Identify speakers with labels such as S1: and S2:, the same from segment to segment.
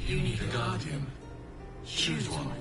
S1: You need a guardian. Choose one.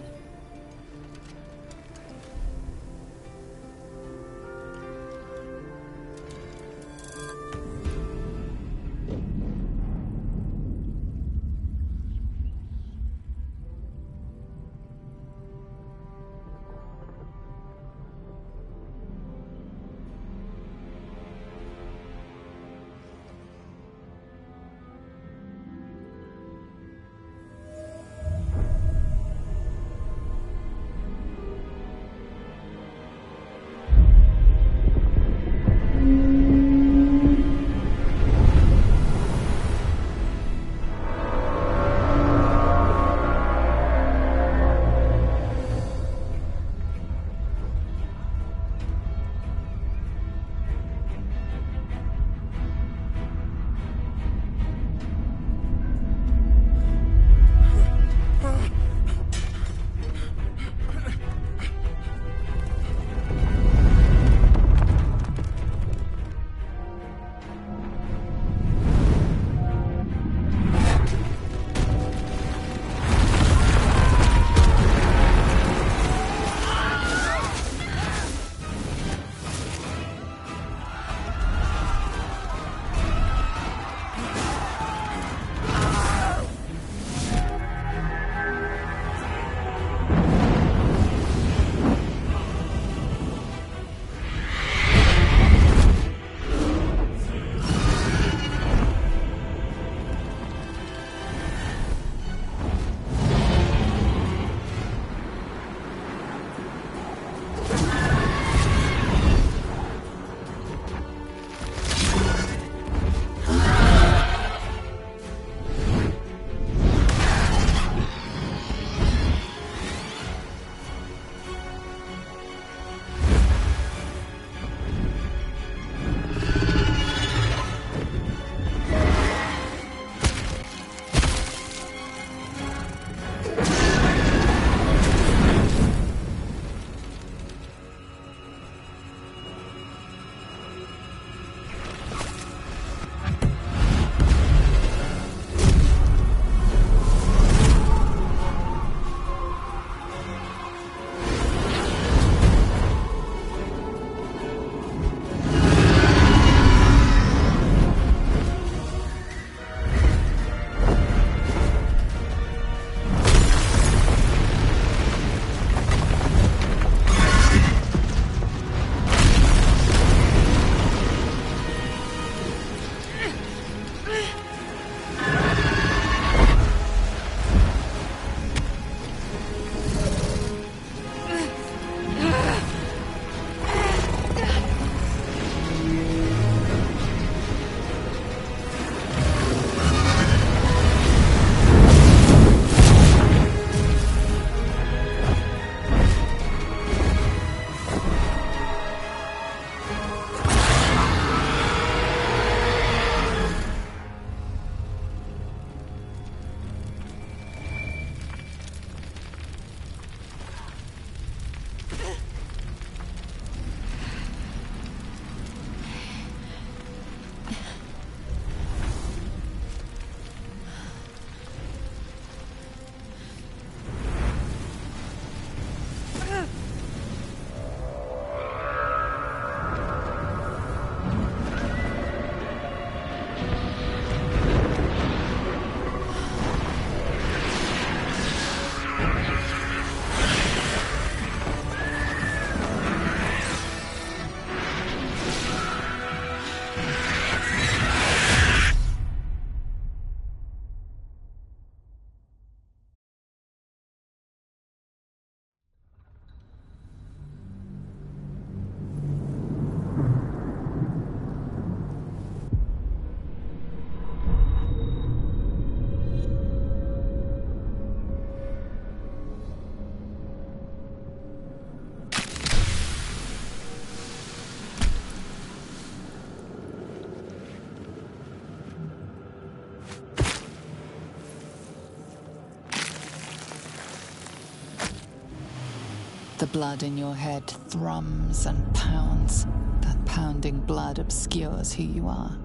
S2: The blood in your head thrums and pounds. That pounding blood obscures who you are.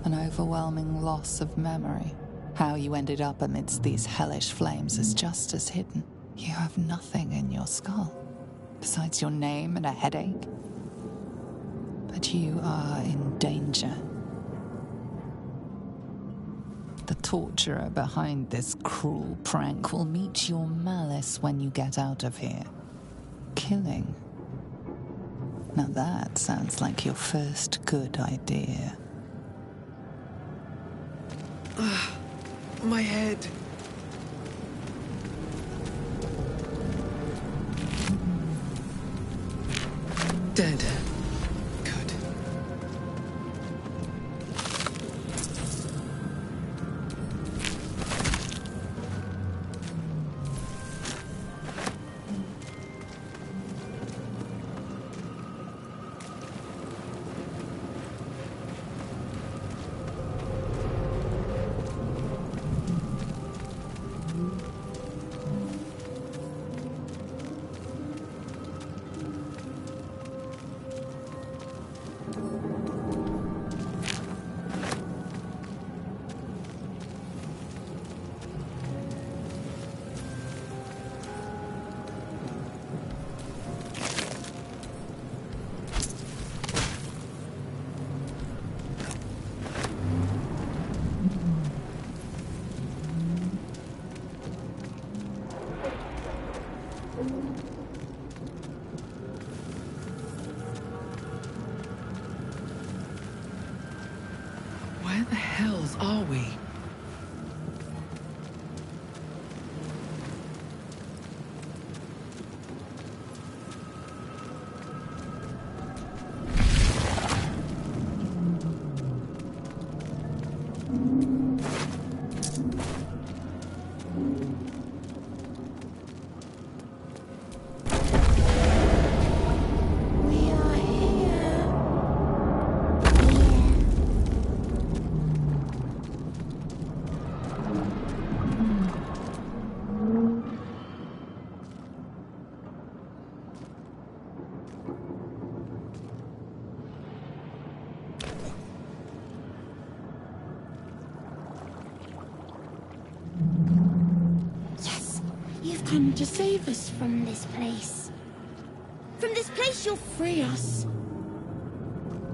S2: An overwhelming loss of memory. How you ended up amidst these hellish flames is just as hidden. You have nothing in your skull, besides your name and a headache. But you are in danger. The torturer behind this cruel prank will meet your malice when you get out of here. Killing. Now that sounds like your first good idea.
S3: My head. Dead. Good. Where the hells are we?
S4: You've come to save us from this place. From this place, you'll free us.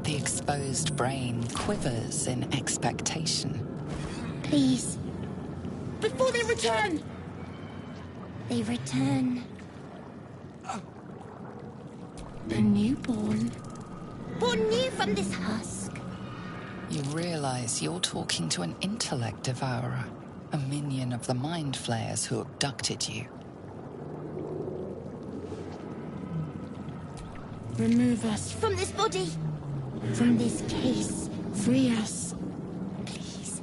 S2: The exposed brain quivers in expectation.
S4: Please. Before they return! They return. The newborn. Born new from this husk.
S2: You realize you're talking to an intellect devourer, a minion of the mind flayers who abducted you.
S4: Remove us from this body. From this case. Free us. Please.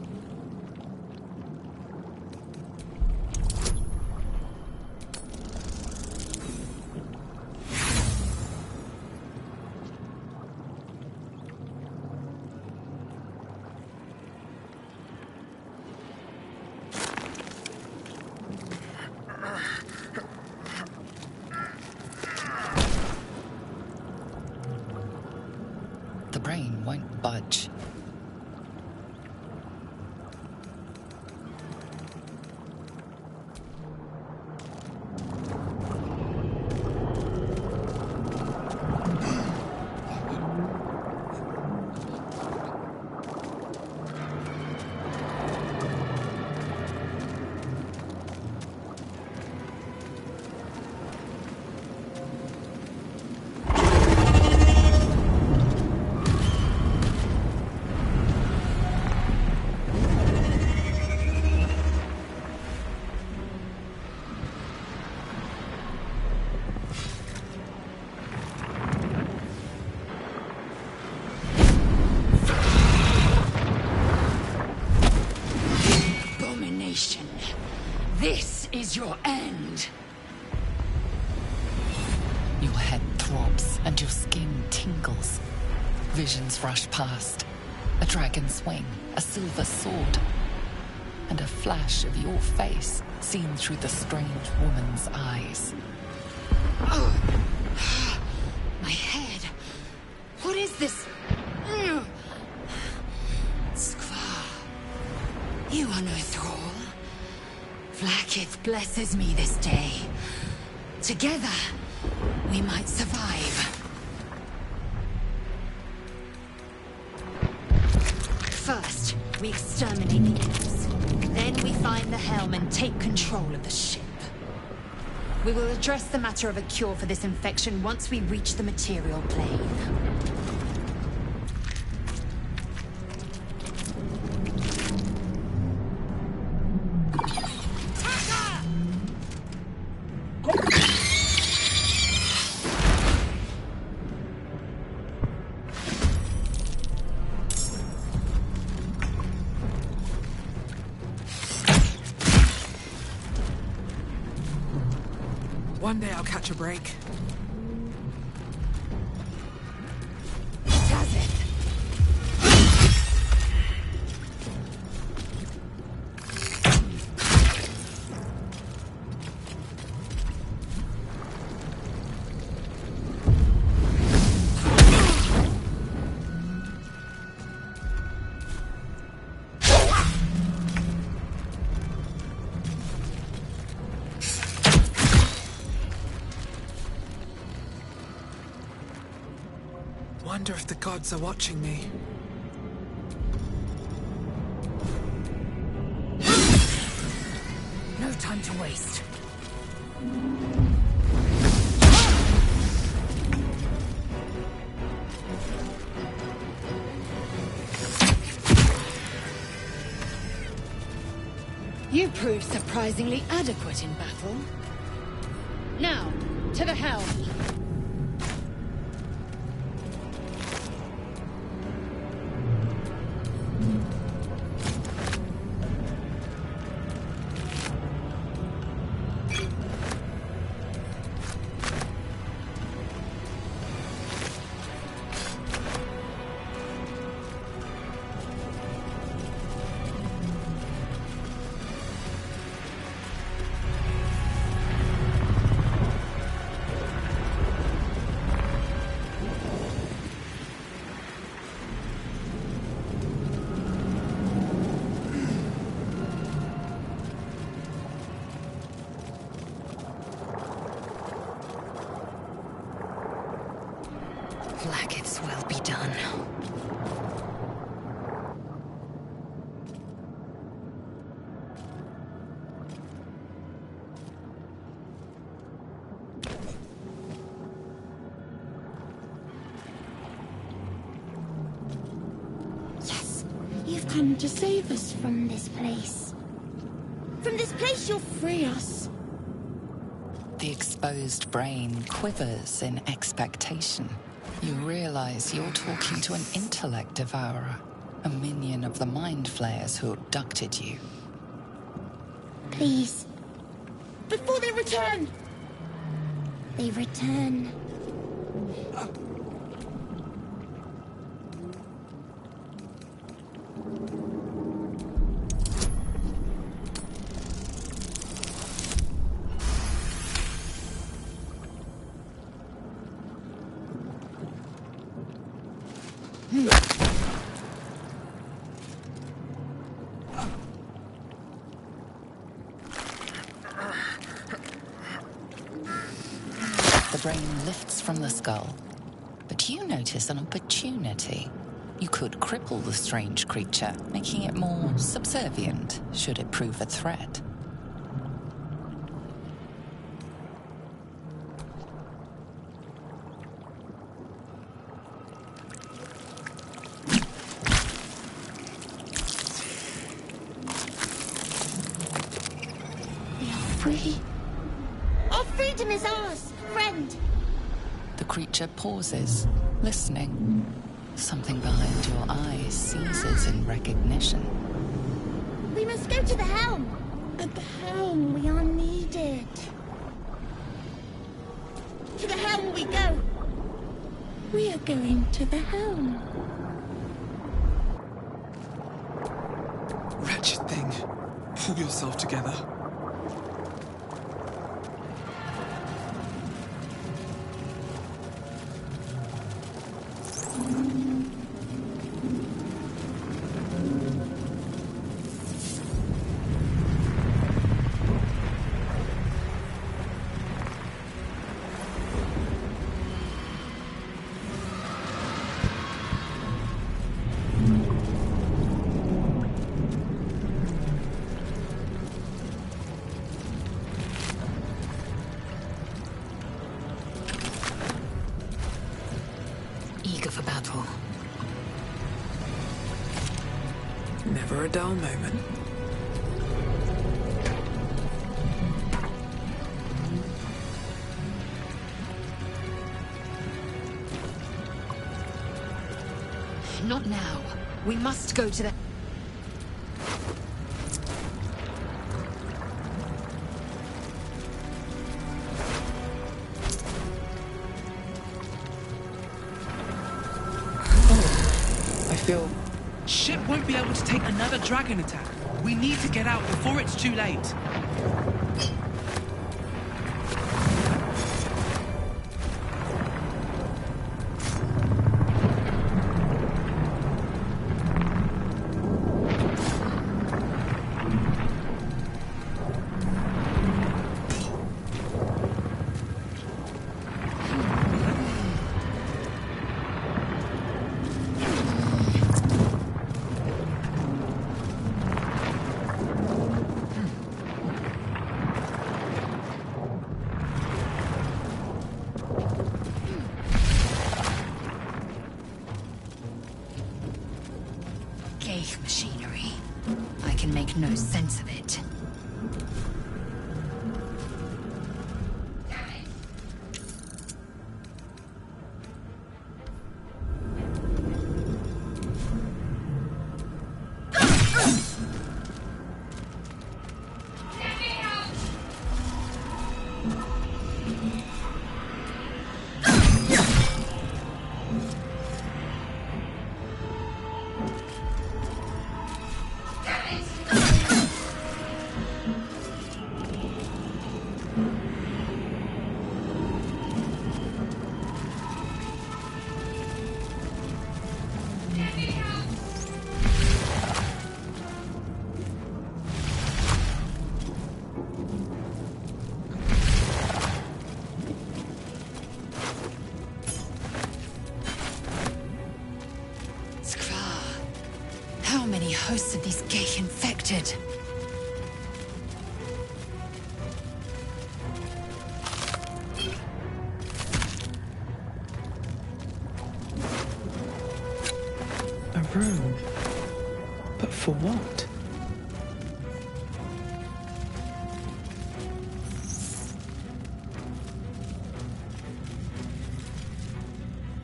S2: The brain won't budge.
S5: This is your end.
S2: Your head throbs and your skin tingles. Visions rush past. A dragon's wing, a silver sword, and a flash of your face seen through the strange woman's eyes.
S5: Oh. My head. What is this? Skva. You are no thrall. blesses me this day. Together, we might survive. First, we exterminate the elves. Then we find the helm and take control of the ship. We will address the matter of a cure for this infection once we reach the material plane.
S3: One day I'll catch a break.
S5: Does it?
S3: Wonder if the gods are watching me.
S5: No time to waste. You proved surprisingly adequate in battle. Now, to the helm. Blacket's will be done.
S4: Yes, you've come to save us from this place. From this place you'll free us.
S2: The exposed brain quivers in expectation. You realize you're talking to an intellect devourer, a minion of the mind flayers who abducted you.
S4: Please. Before they return! They return.
S2: The brain lifts from the skull, but you notice an opportunity. You could cripple the strange creature, making it more subservient, should it prove a threat.
S4: We are free. Our freedom is ours, friend.
S2: The creature pauses, listening. Something behind your eyes seizes in recognition.
S4: We must go to the helm. At the helm we are needed. To the helm we go. We are going to the helm.
S3: Wretched thing. Pull yourself together. battle. Never a dull moment.
S5: Not now. We must go to the...
S3: I feel...
S6: Ship won't be able to take another dragon attack. We need to get out before it's too late. Machinery. I can make no sense of it. How many hosts of these gay infected?
S3: A room. But for what?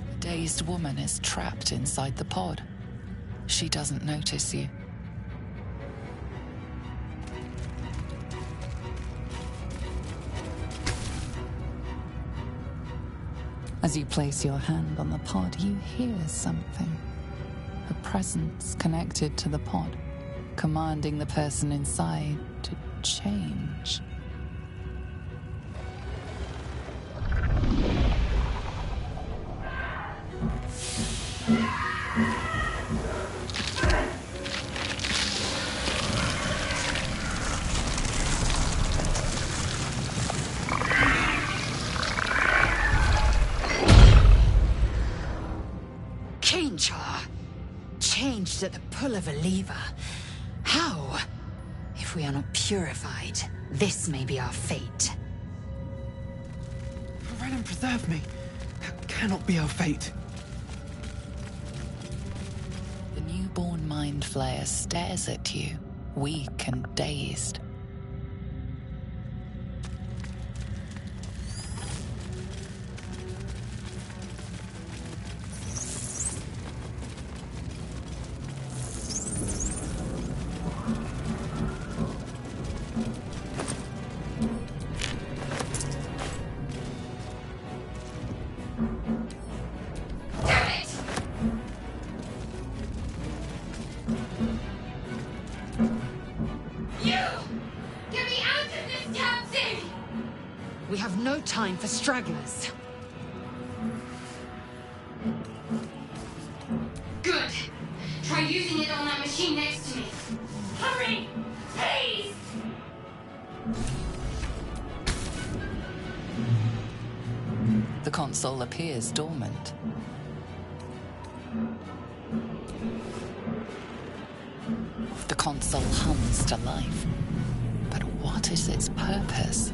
S2: The dazed woman is trapped inside the pod. She doesn't notice you. As you place your hand on the pod, you hear something. A presence connected to the pod, commanding the person inside to change. Changed at the pull of a lever. How? If we are not purified, this may be our fate.
S3: Renan, preserve me. That cannot be our fate.
S2: The newborn mind flayer stares at you, weak and dazed.
S5: We have no time for stragglers.
S7: Good. Try using it on that machine next to me. Hurry! Please!
S2: The console appears dormant. The console hums to life. But what is its purpose?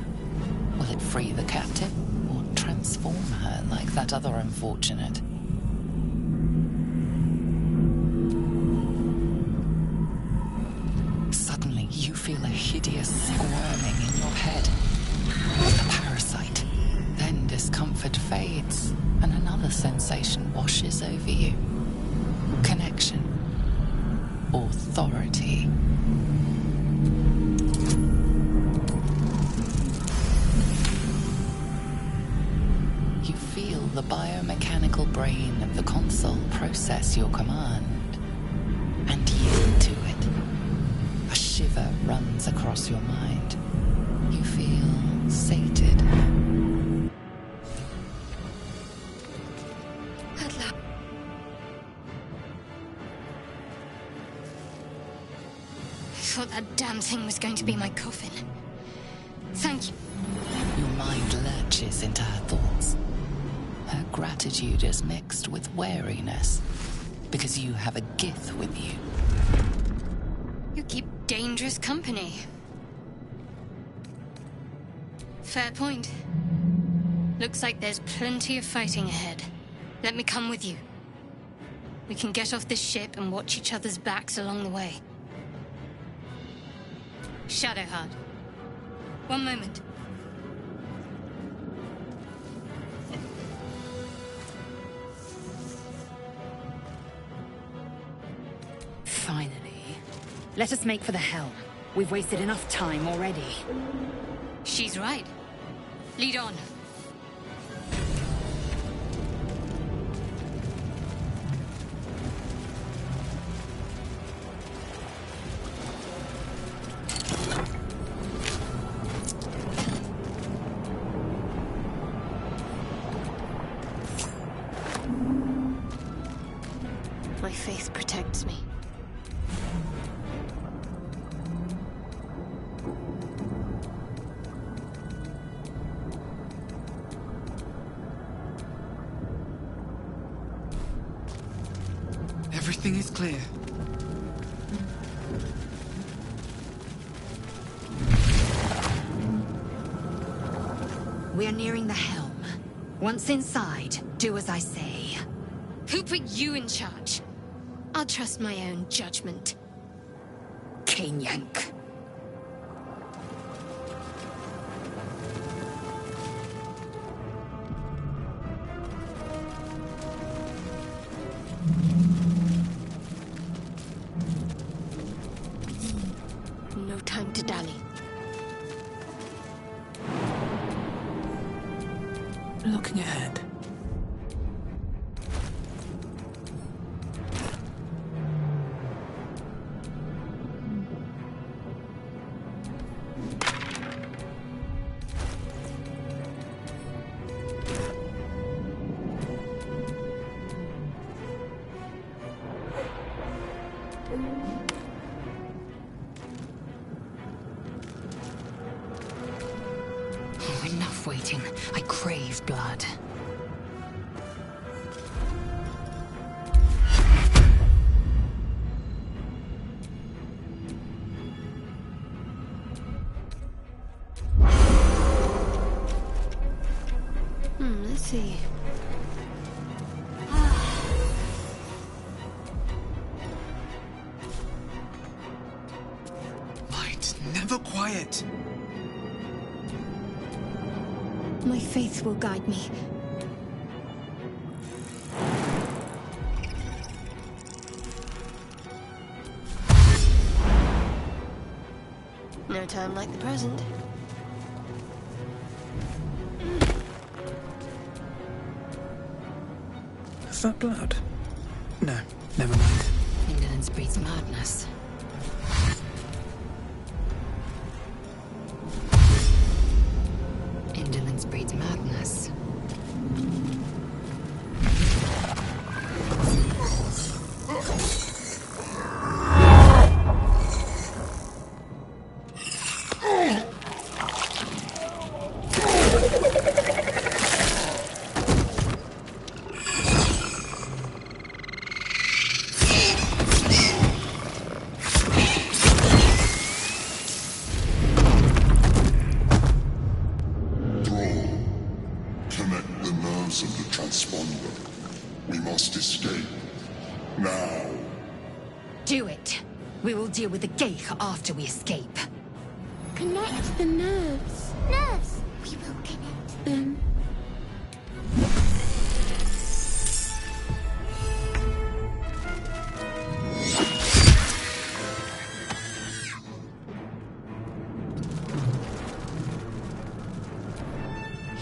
S2: Will it free the captive, or transform her like that other unfortunate? feel a hideous squirming in your head. A parasite. Then discomfort fades, and another sensation washes over you. Connection. Authority. You feel the biomechanical brain of the console process your command and yield to it. A shiver runs across your mind. You feel sated.
S7: I thought that damn thing was going to be my coffin. Thank you.
S2: Your mind lurches into her thoughts. Her gratitude is mixed with wariness, because you have a Gith with you.
S7: You keep dangerous company. Fair point. Looks like there's plenty of fighting ahead. Let me come with you. We can get off this ship and watch each other's backs along the way. Shadowheart. One moment.
S5: Finally. Let us make for the helm. We've wasted enough time already.
S7: She's right. Lead on. My faith protects me.
S3: Everything is clear.
S5: We are nearing the helm. Once inside, do as I say.
S7: Who put you in charge? I'll trust my own judgment.
S5: Yank.
S7: No time to dally.
S3: Looking ahead.
S5: Enough waiting. I crave blood.
S7: Let's see.
S3: Light, never quiet.
S7: My faith will guide me. No time like the present.
S3: Is that blood? No, never mind.
S5: Indolence breeds madness. Indolence breeds madness.
S1: of the transponder. We must escape. Now.
S5: Do it. We will deal with the Geich after we escape.
S4: Connect the nerves. Nerves! We will connect them.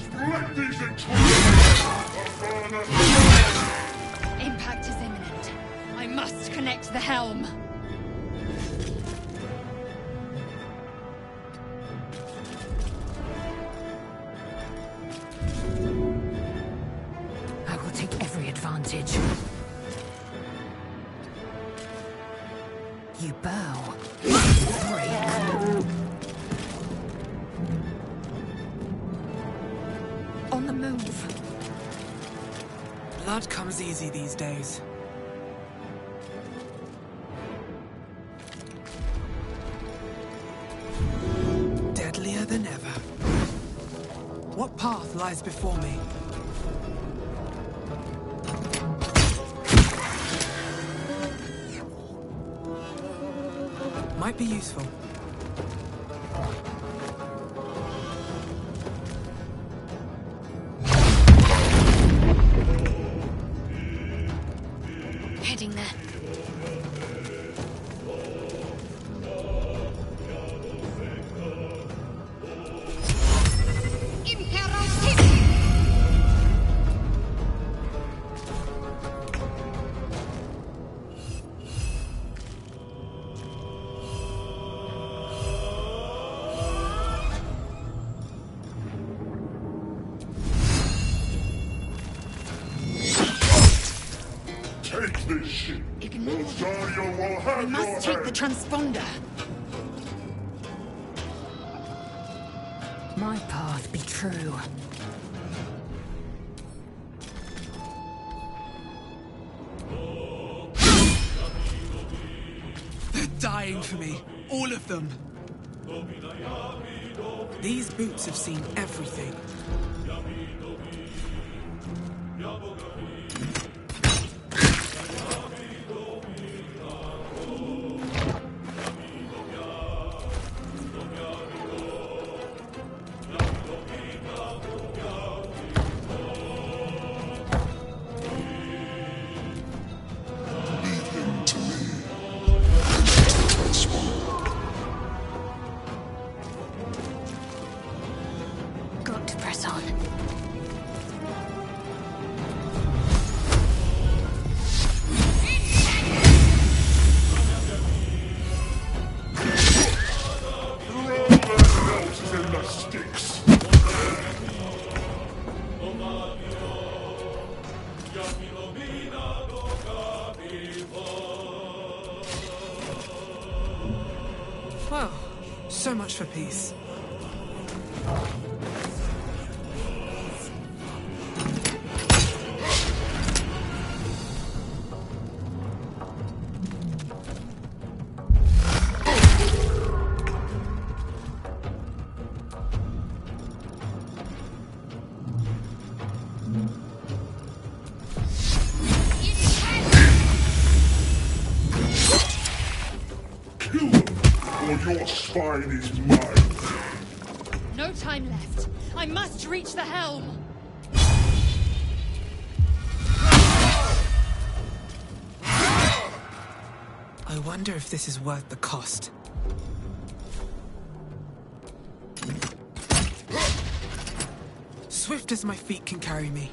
S1: Strike these intruders!
S5: Impact is imminent. I must connect the helm. I will take every advantage. You bow. Break. On the move.
S3: Blood comes easy these days. Deadlier than ever. What path lies before me? Might be useful.
S7: Heading there.
S1: Take this ship.
S5: Ignore them.
S1: Zariel will have
S5: I
S1: your
S5: must take the
S1: head.
S5: transponder. My path be true.
S3: They're dying for me. All of them. These boots have seen everything.
S1: Lead him to me. Enter the transponder.
S7: Got to press on.
S1: Throw their belts in the sticks.
S3: Well, so much for peace.
S1: Kill them, or your spine is mine.
S5: No time left. I must reach the helm.
S3: I wonder if this is worth the cost. Swift as my feet can carry me.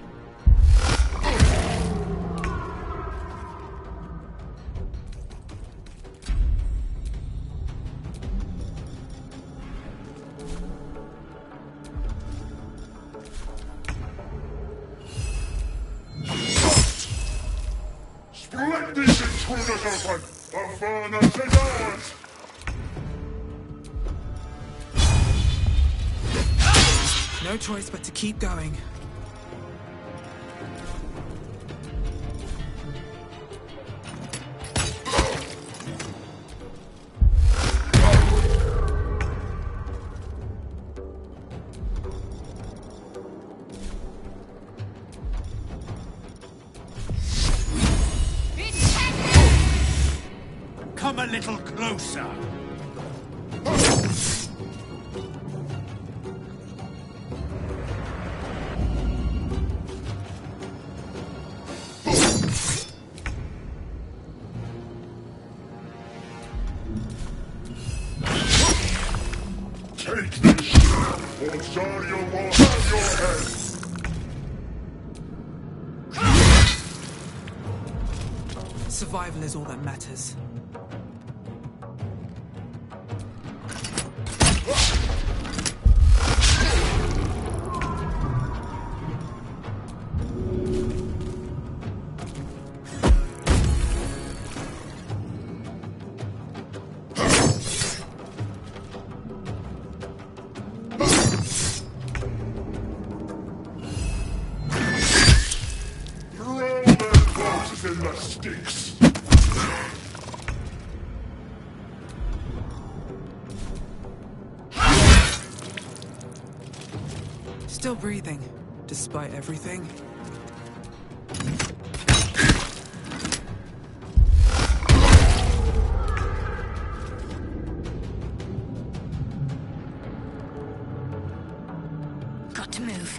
S1: Strike these intruders open. The furnace is ours.
S3: No choice but to keep going.
S8: Come a little closer.
S1: Rosario will have your head!
S3: Survival is all that matters.
S1: Throw their boxes in the sticks!
S3: Still breathing, despite everything.
S5: Got to move.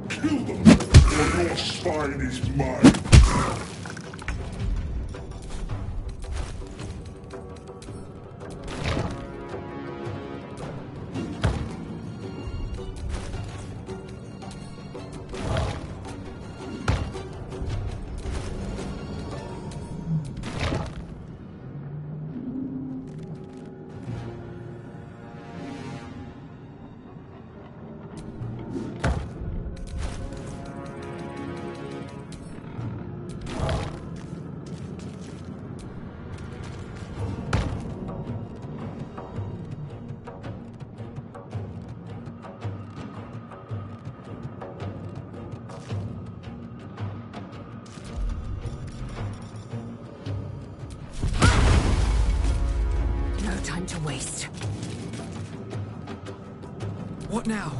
S1: Kill them, or your spine is mine!
S5: No time to waste.
S3: What now?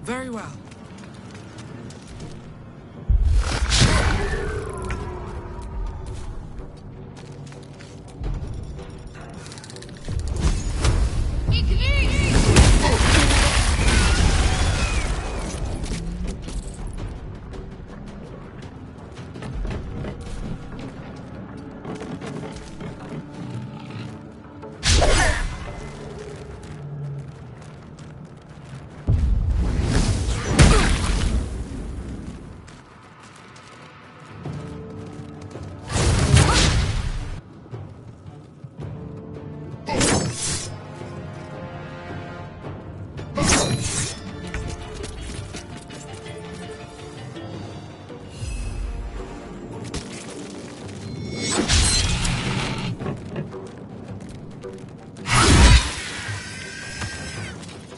S3: Very well.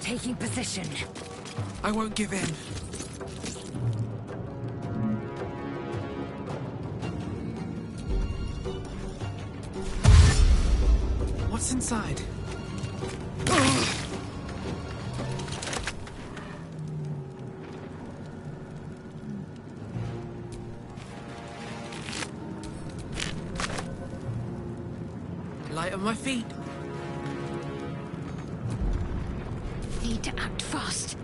S5: Taking position.
S3: I won't give in. What's inside? Light on my feet.
S5: Need to act fast.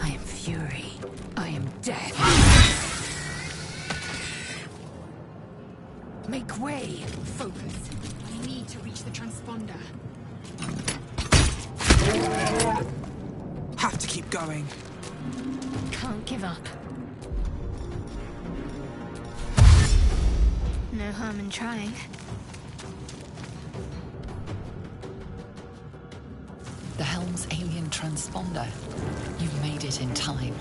S5: I am fury. I am death. Make way! Focus. We need to reach the transponder.
S3: Have to keep going.
S5: Can't give up.
S7: No harm in trying.
S2: helm's alien transponder. You've made it in time.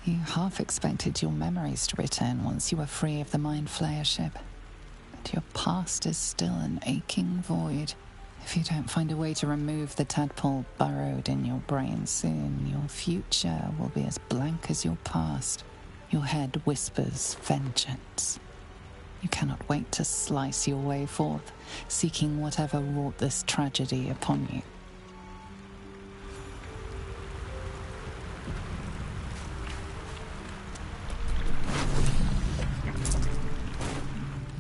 S2: You half expected your memories to return once you were free of the Mind Flayer ship. But your past is still an aching void. If you don't find a way to remove the tadpole burrowed in your brain soon, your future will be as blank as your past. Your head whispers vengeance. You cannot wait to slice your way forth, seeking whatever wrought this tragedy upon you.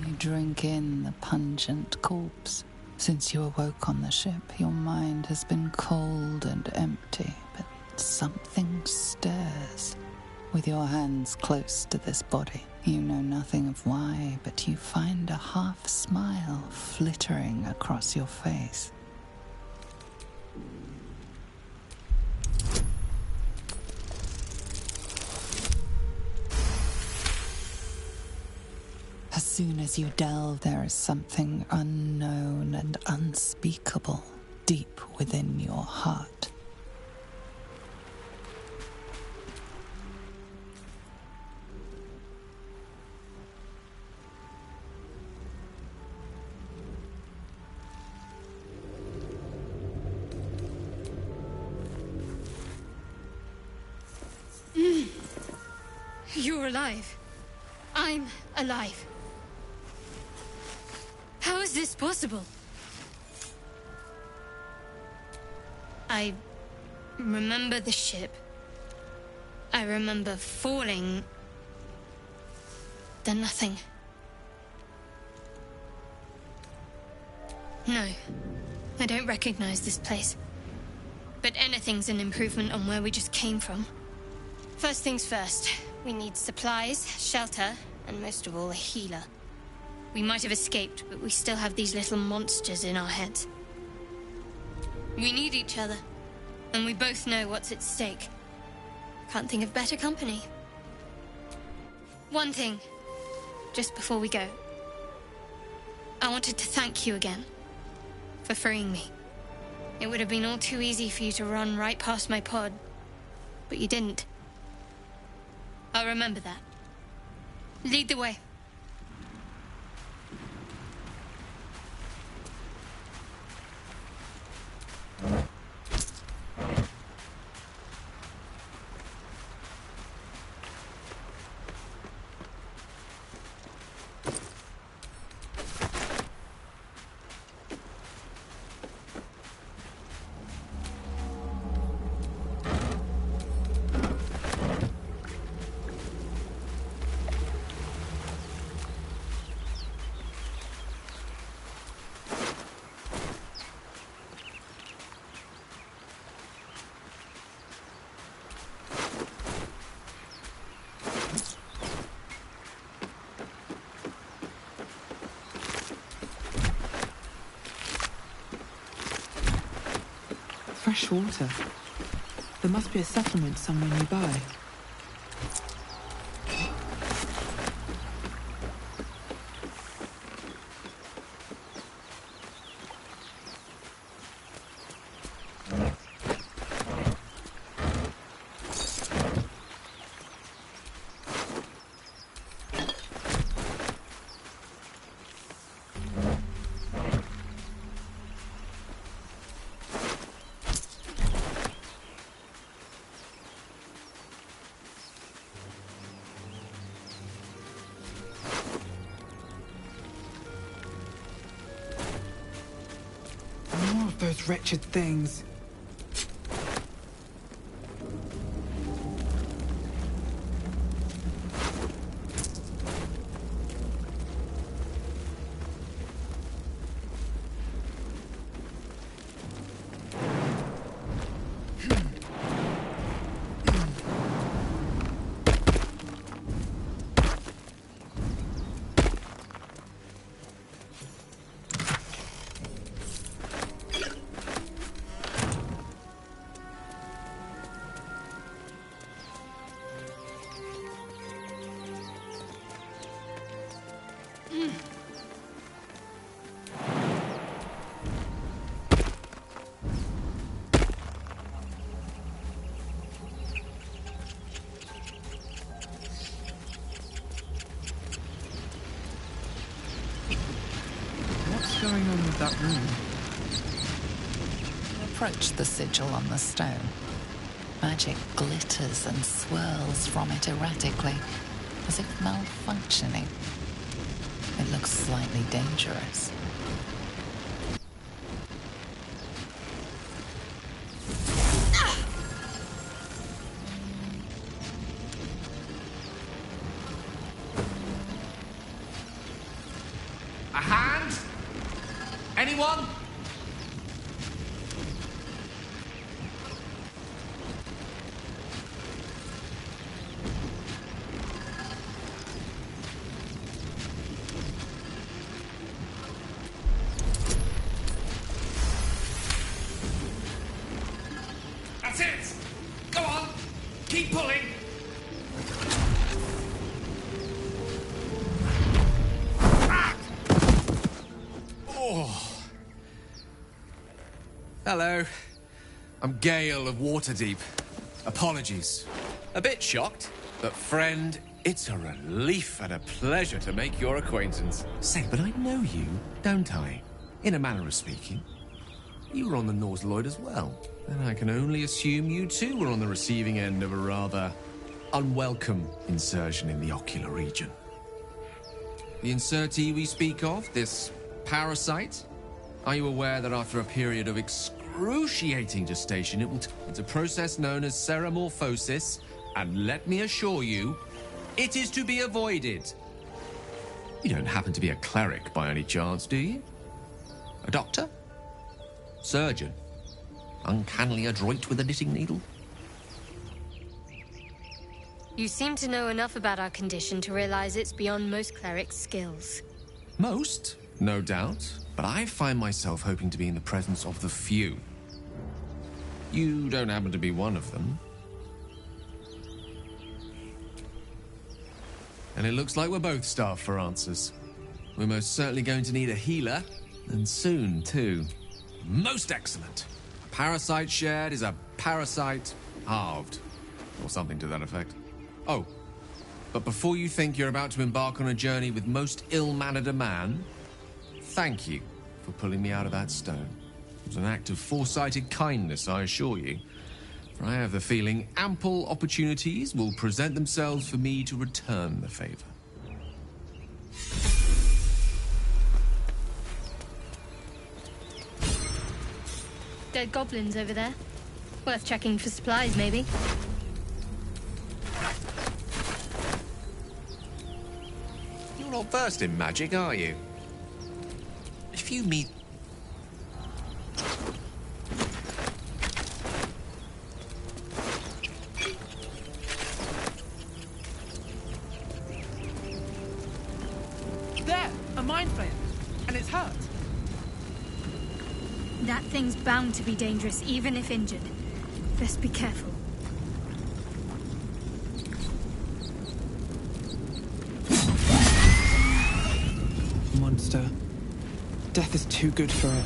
S2: You drink in the pungent corpse. Since you awoke on the ship, your mind has been cold and empty, but something stirs. With your hands close to this body, you know nothing of why, but you find a half smile flittering across your face. As soon as you delve, there is something unknown and unspeakable deep within your heart.
S7: You're alive. I'm alive. How is this possible? I remember the ship. I remember falling. Then nothing. No, I don't recognize this place. but anything's an improvement on where we just came from. First things first, we need supplies, shelter, and most of all, a healer. We might have escaped, but we still have these little monsters in our heads. We need each other, and we both know what's at stake. Can't think of better company. One thing, just before we go. I wanted to thank you again for freeing me. It would have been all too easy for you to run right past my pod, but you didn't. I'll remember that. Lead the way.
S3: Fresh water. There must be a settlement somewhere nearby. Those wretched things. What's going on with that room?
S2: Approach the sigil on the stone. Magic glitters and swirls from it erratically, as if malfunctioning. It looks slightly dangerous.
S8: A hand? Anyone? That's it! Go on! Keep pulling!
S9: Hello. I'm Gale of Waterdeep. Apologies. A bit shocked, but friend, it's a relief and a pleasure to make your acquaintance. Say, but I know you, don't I? In a manner of speaking. You were on the Norse Lloyd as well, and I can only assume you too were on the receiving end of a rather unwelcome insertion in the ocular region. The insertee we speak of, this parasite, are you aware that after a period of excruciating gestation, it will it's a process known as seromorphosis, and let me assure you, it is to be avoided. You don't happen to be a cleric by any chance, do you? A doctor? Surgeon? Uncannily adroit with a knitting needle?
S7: You seem to know enough about our condition to realize it's beyond most clerics' skills.
S9: Most, no doubt, but I find myself hoping to be in the presence of the few. You don't happen to be one of them. And it looks like we're both starved for answers. We're most certainly going to need a healer, and soon, too. Most excellent. Parasite shared is a parasite halved, or something to that effect. Oh, but before you think you're about to embark on a journey with most ill-mannered a man, thank you for pulling me out of that stone. It was an act of foresighted kindness, I assure you. For I have the feeling ample opportunities will present themselves for me to return the favor.
S7: Dead goblins over there. Worth checking for supplies, maybe.
S9: You're not versed in magic, are you? If you meet...
S6: There! A mind flare! And it's hurt!
S5: That thing's bound to be dangerous, even if injured. Best be careful.
S3: Monster. Death is too good for it.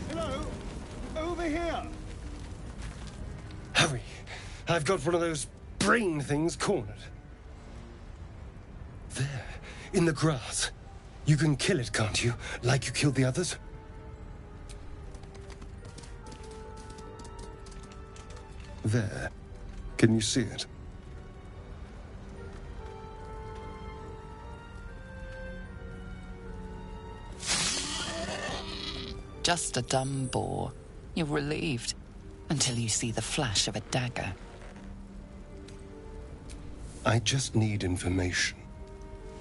S10: Hello? Over here!
S11: Hurry! I've got one of those brain things cornered. There, in the grass. You can kill it, can't you? Like you killed the others? There. Can you see it?
S2: Just a dumb boar. You're relieved until you see the flash of a dagger.
S11: I just need information.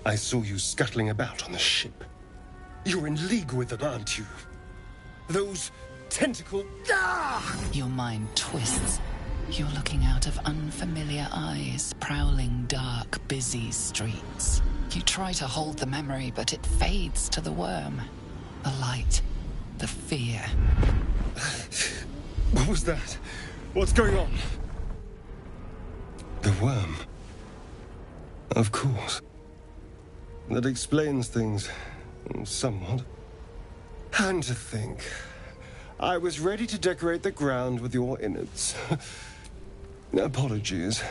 S11: I saw you scuttling about on the ship. You're in league with them, aren't you? Those tentacle... Ah!
S2: Your mind twists. You're looking out of unfamiliar eyes, prowling dark, busy streets. You try to hold the memory, but it fades to the worm. The light. The fear.
S11: What was that? What's going on? The worm. Of course. That explains things, somewhat. And to think, I was ready to decorate the ground with your innards. Apologies.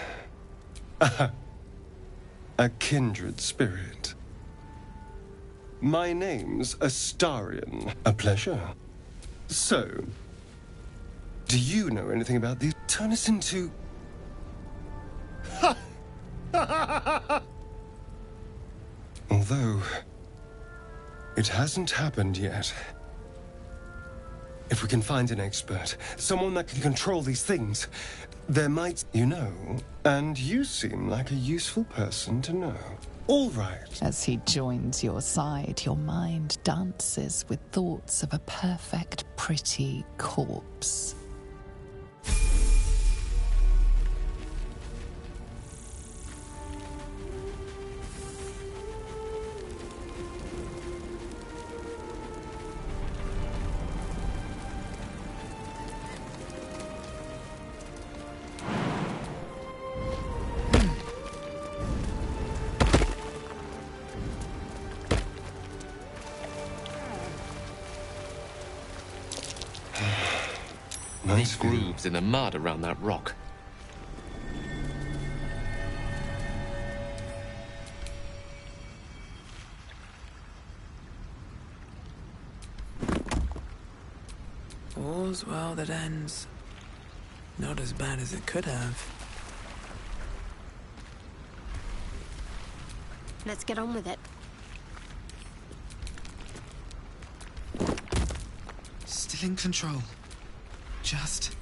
S11: A kindred spirit. My name's Astarion. A pleasure. So, do you know anything about these? Turn us into... Although, it hasn't happened yet. If we can find an expert, someone that can control these things, there might, you know, and you seem like a useful person to know. All right.
S2: As he joins your side, your mind dances with thoughts of a perfect, pretty corpse.
S9: Nice grooves in the mud around that rock.
S3: All's well that ends. Not as bad as it could have.
S7: Let's get on with it.
S3: Still in control. Just...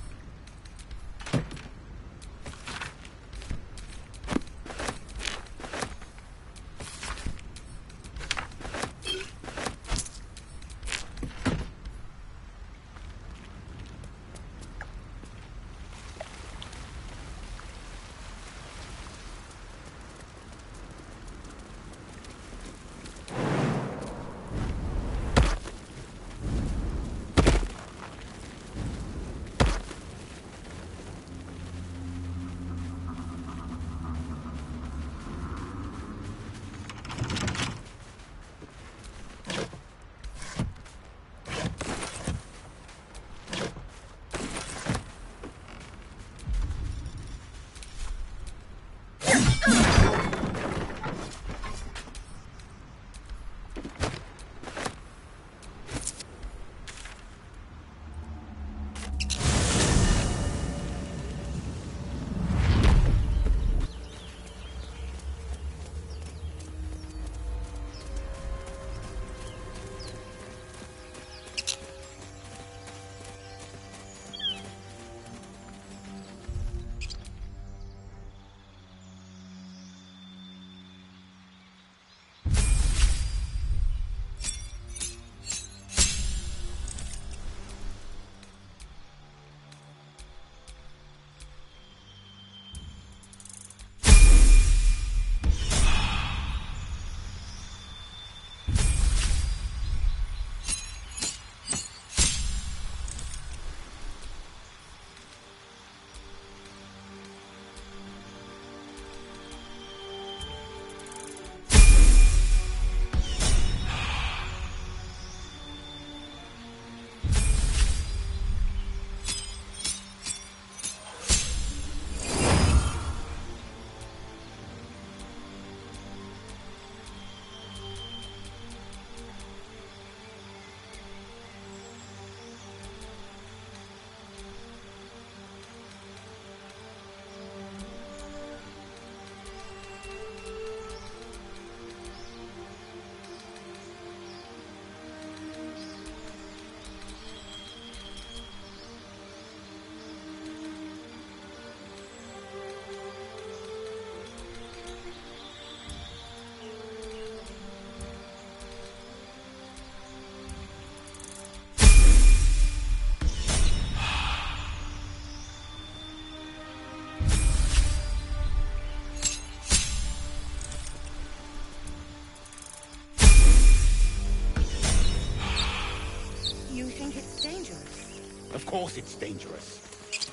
S12: Of course it's dangerous.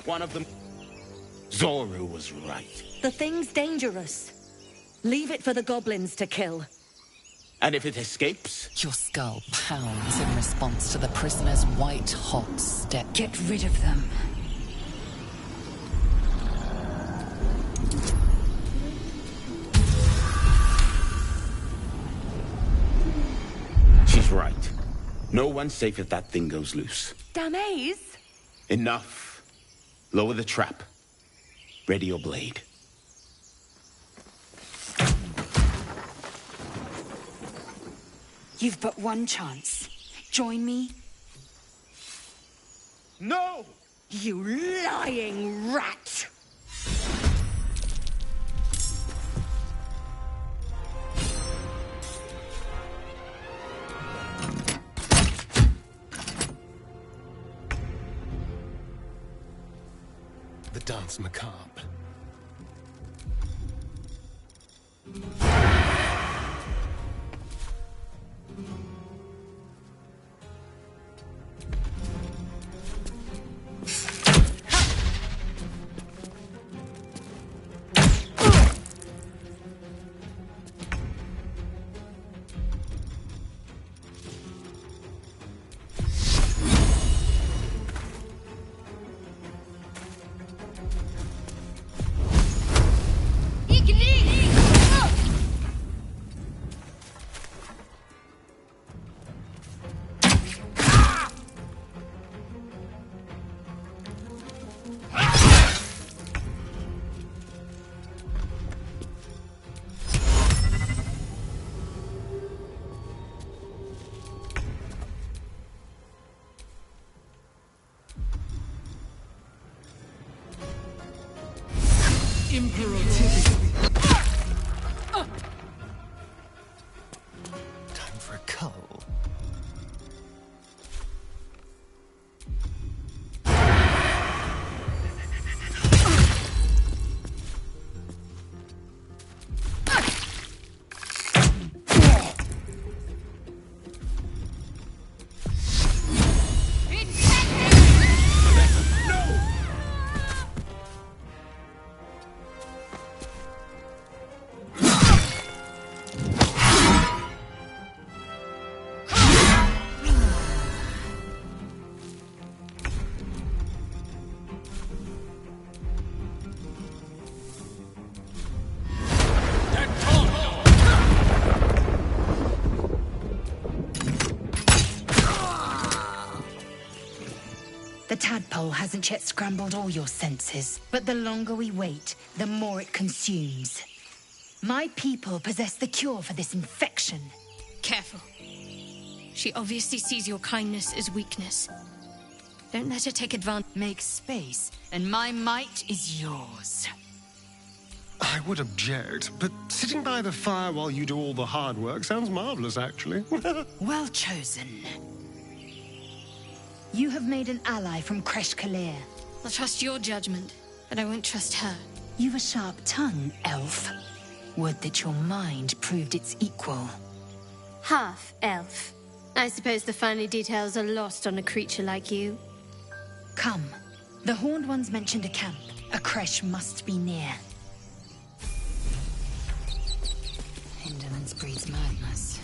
S12: One of them... Zoru was right.
S13: The thing's dangerous. Leave it for the goblins to kill.
S12: And if it escapes?
S2: Your skull pounds in response to the prisoner's white-hot step.
S13: Get rid of them.
S12: She's right. No one's safe if that thing goes loose.
S13: Damaze?
S12: Enough. Lower the trap. Ready your blade.
S13: You've but one chance. Join me?
S12: No!
S13: You lying rat!
S11: The dance macabre. Time for a cull.
S13: The tadpole hasn't yet scrambled all your senses, but the longer we wait, the more it consumes. My people possess the cure for this infection.
S7: Careful. She obviously sees your kindness as weakness. Don't let her take advantage.
S13: Make space, and my might is yours.
S11: I would object, but sitting by the fire while you do all the hard work sounds marvelous, actually.
S13: Well chosen. You have made an ally from Kresh Kalir.
S7: I'll trust your judgment, but I won't trust her.
S13: You've a sharp tongue, elf. Would that your mind proved its equal.
S7: Half elf. I suppose the finer details are lost on a creature like you.
S13: Come. The Horned Ones mentioned a camp. A Kresh must be near. Indolence breeds madness.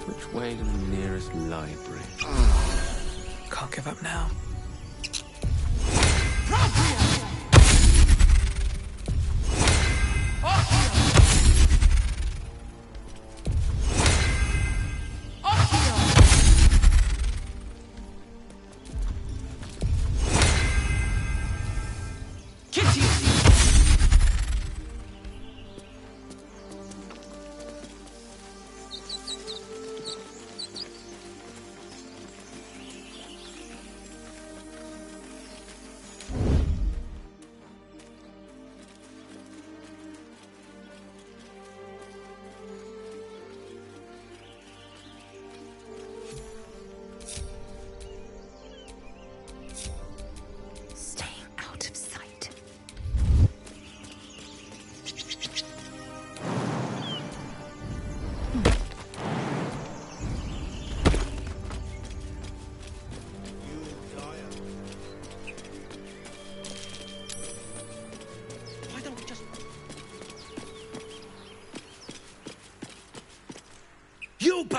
S9: Which way to the nearest library?
S3: Can't give up now.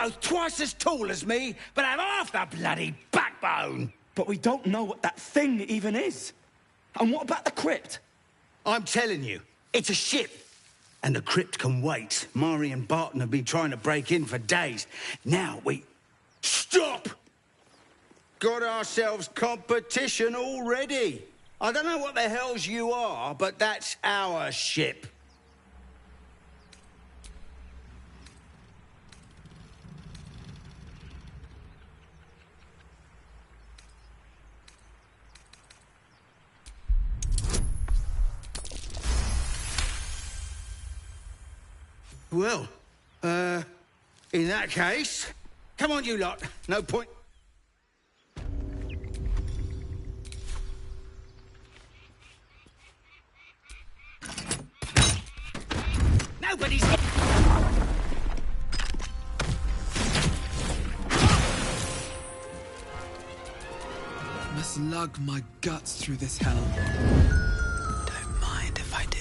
S14: both twice as tall as me, but have half the bloody backbone.
S15: But we don't know what that thing even is. And what about the crypt?
S14: I'm telling you, it's a ship. And the crypt can wait. Mari and Barton have been trying to break in for days. Now we... Stop! Got ourselves competition already. I don't know what the hells you are, but that's our ship. Well, in that case, come on, you lot. No point. Nobody's...
S3: Must lug my guts through this hell. Don't mind if I do.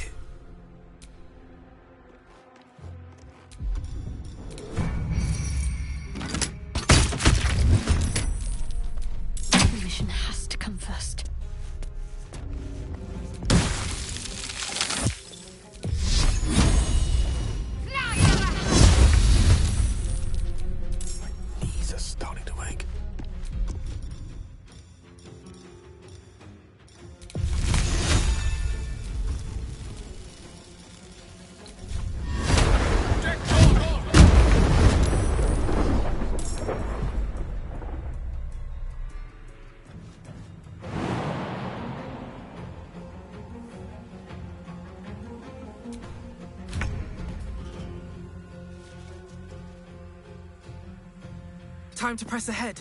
S7: The mission has to come first.
S11: Knees are starting to ache.
S3: Time to press ahead.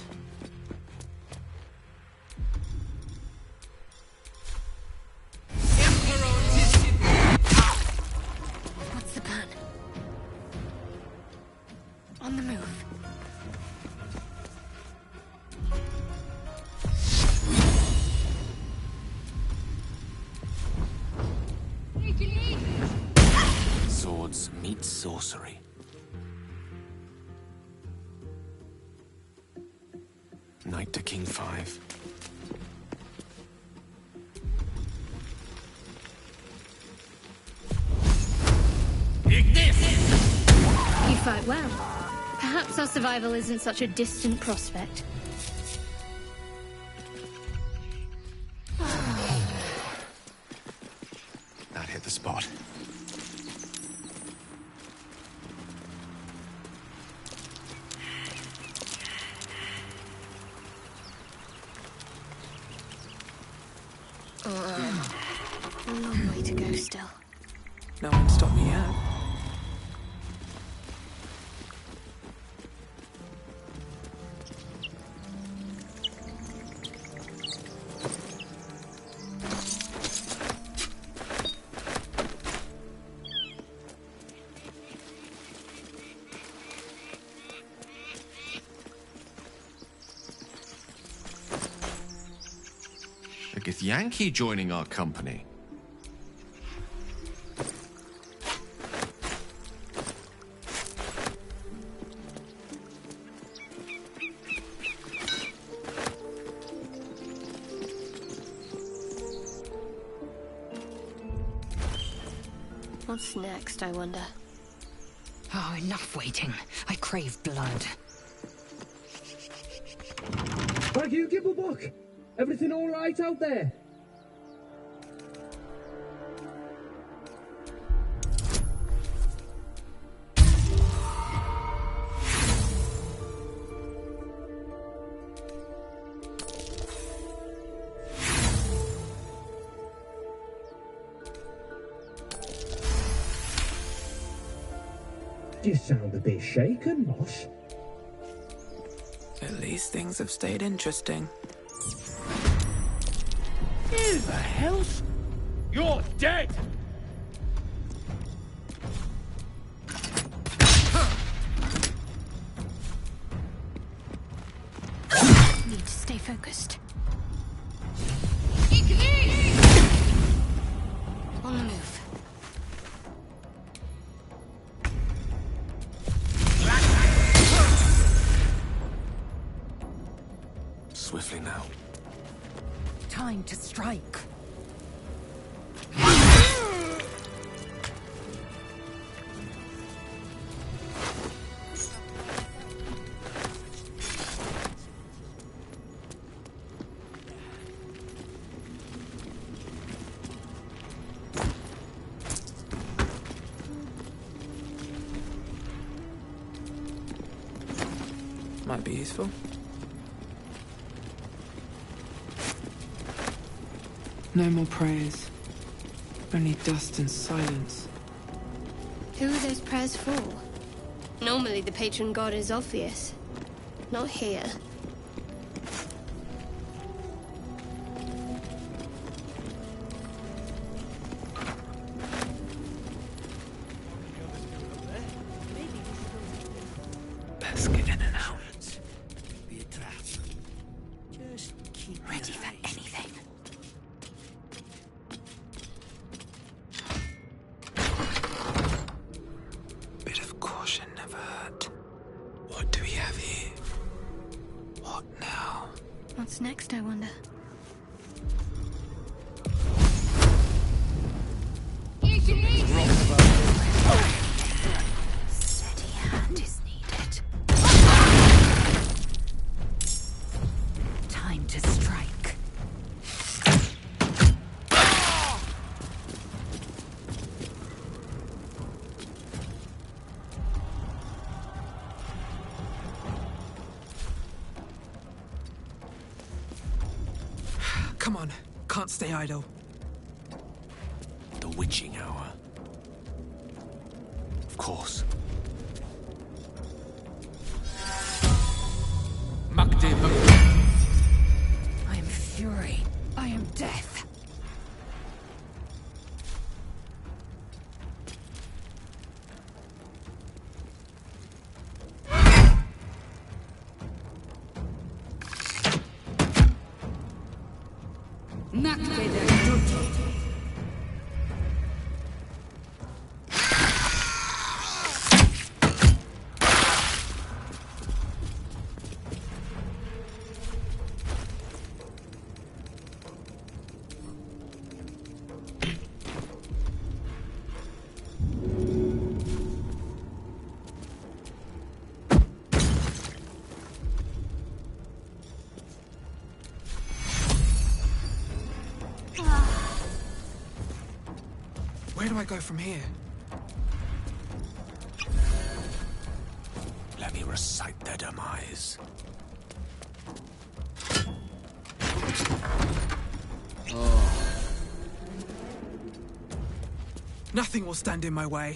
S7: What's the plan? On the move.
S9: Swords meet sorcery. Knight to King 5.
S7: You fight well. Perhaps our survival isn't such a distant prospect.
S9: That hit the spot.
S7: A long way to go still.
S3: No one stopped me yet.
S9: A Githyanki joining our company.
S7: What's next, I wonder?
S13: Oh, enough waiting. I crave blood.
S16: Thank you, Gibblebuck. Everything all right out there? You sound a bit shaken, Moss.
S3: At least things have stayed interesting.
S14: Who the hell's... You're dead!
S7: Need to stay focused. On the move.
S9: swiftly now.
S13: Time to strike.
S6: Might be useful. No more prayers. Only dust and silence.
S7: Who are those prayers for? Normally the patron god is obvious. Not here.
S6: Best get in and out.
S17: Be a trap. Just keep
S13: Ready for anything.
S6: Bit of caution never hurt. What do we have here? What now?
S7: What's next, I wonder?
S13: Steady hand is needed. Time to strike.
S6: Come on, can't stay idle.
S9: The witching hour. Of course.
S13: I am fury. I am death.
S6: Where do I go from here?
S9: Let me recite their demise.
S6: Nothing will stand in my way.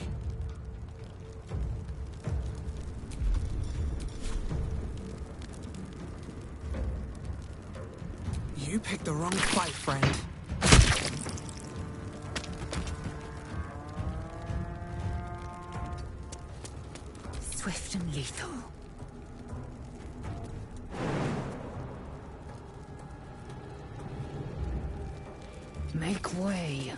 S6: You picked the wrong fight, friend.
S13: Swift and lethal. Make way.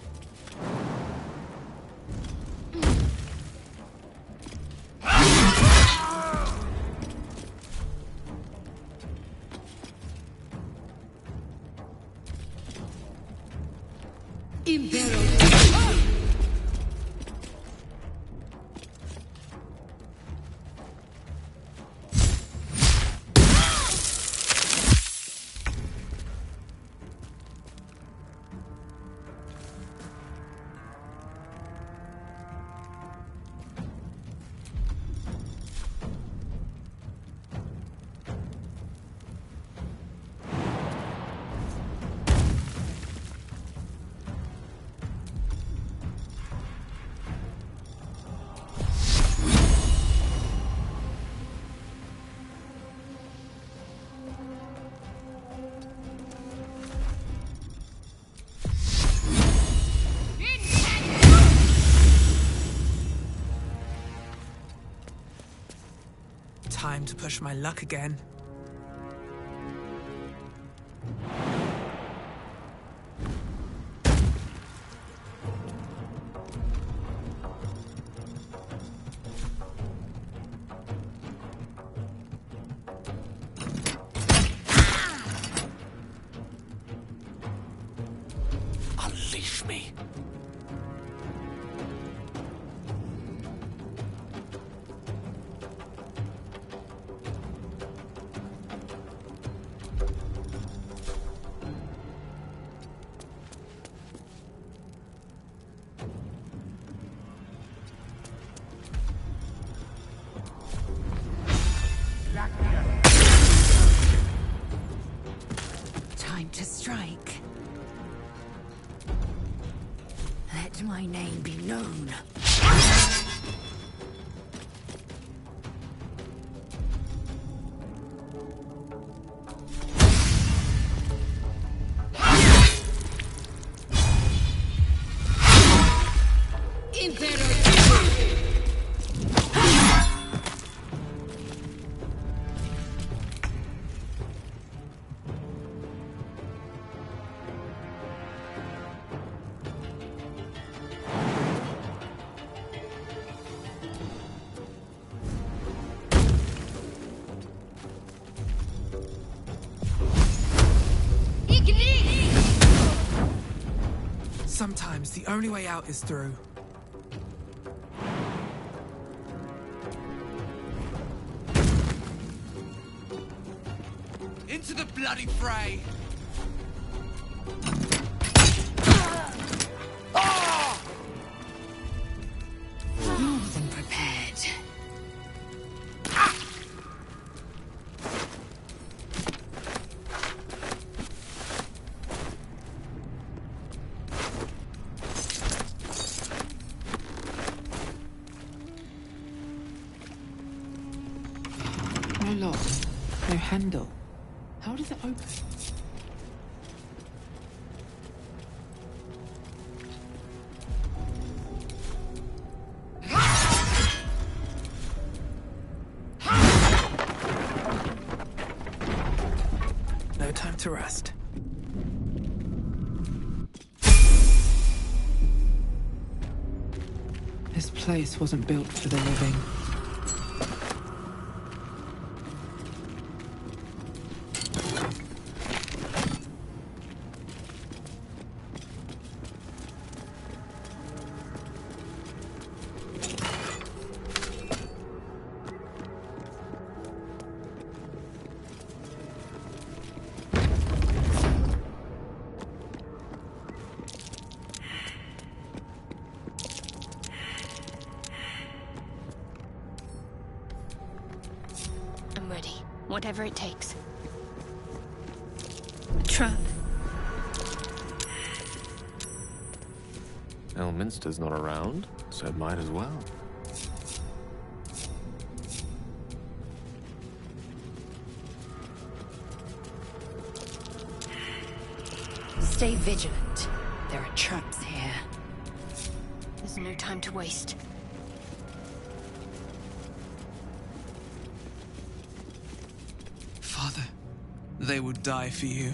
S6: Time to push my luck again. Leave me.
S13: Time to strike. Let my name be known.
S6: Sometimes the only way out is through. Into the bloody fray!
S13: More than prepared.
S6: No lock, no handle. How does it open? No time to rest. This place wasn't built for the living.
S7: I'm ready. Whatever it takes. A trap.
S9: Elminster's not around, so it might as well.
S13: Stay vigilant. There are traps here.
S7: There's no time to waste.
S6: Father, they would die for you.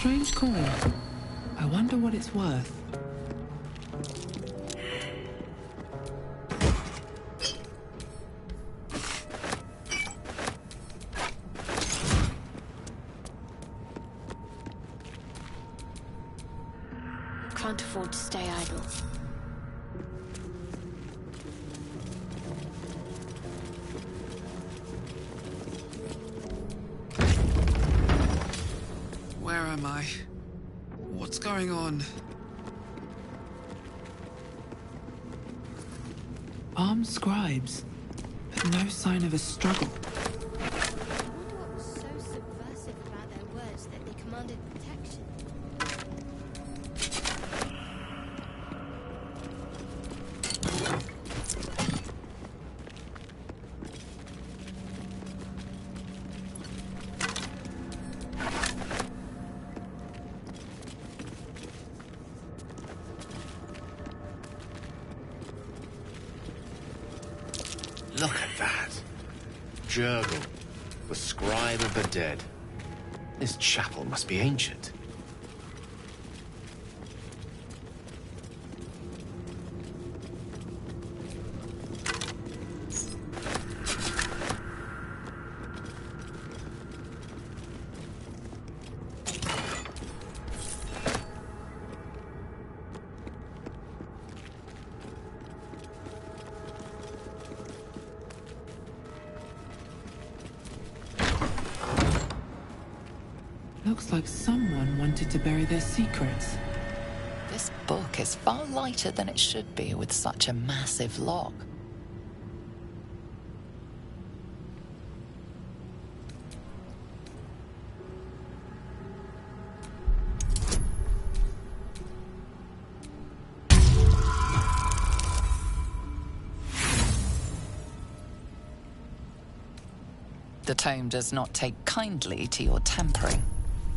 S6: Strange coin. I wonder what it's worth.
S7: Can't afford to stay idle.
S6: Where am I? What's going on? Armed scribes, but no sign of a struggle.
S7: I wonder what was so subversive about their words that they commanded protection.
S9: Look at that. Jurgle, the scribe of the dead. This chapel must be ancient.
S18: Looks like someone wanted to bury their secrets.
S2: This book is far lighter than it should be with such a massive lock. The tome does not take kindly to your tampering.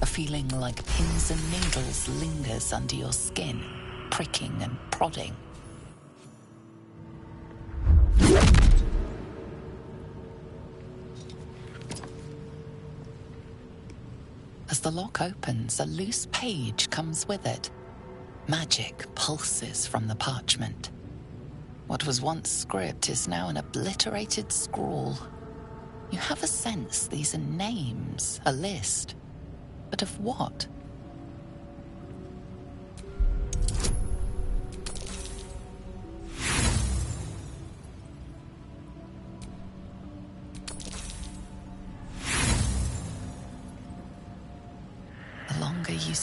S2: A feeling like pins and needles lingers under your skin, pricking and prodding. As the lock opens, a loose page comes with it. Magic pulses from the parchment. What was once script is now an obliterated scrawl. You have a sense these are names, a list. But of what? The longer you...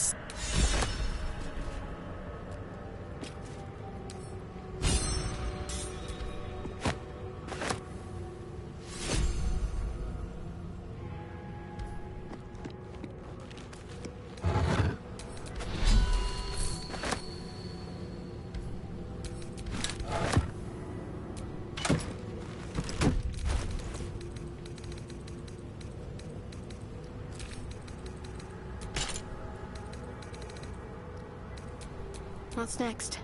S7: What's next?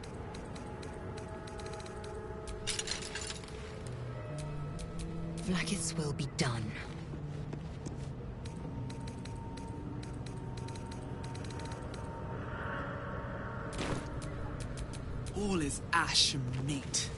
S13: Vlaakith's will be done.
S3: All is ash and meat.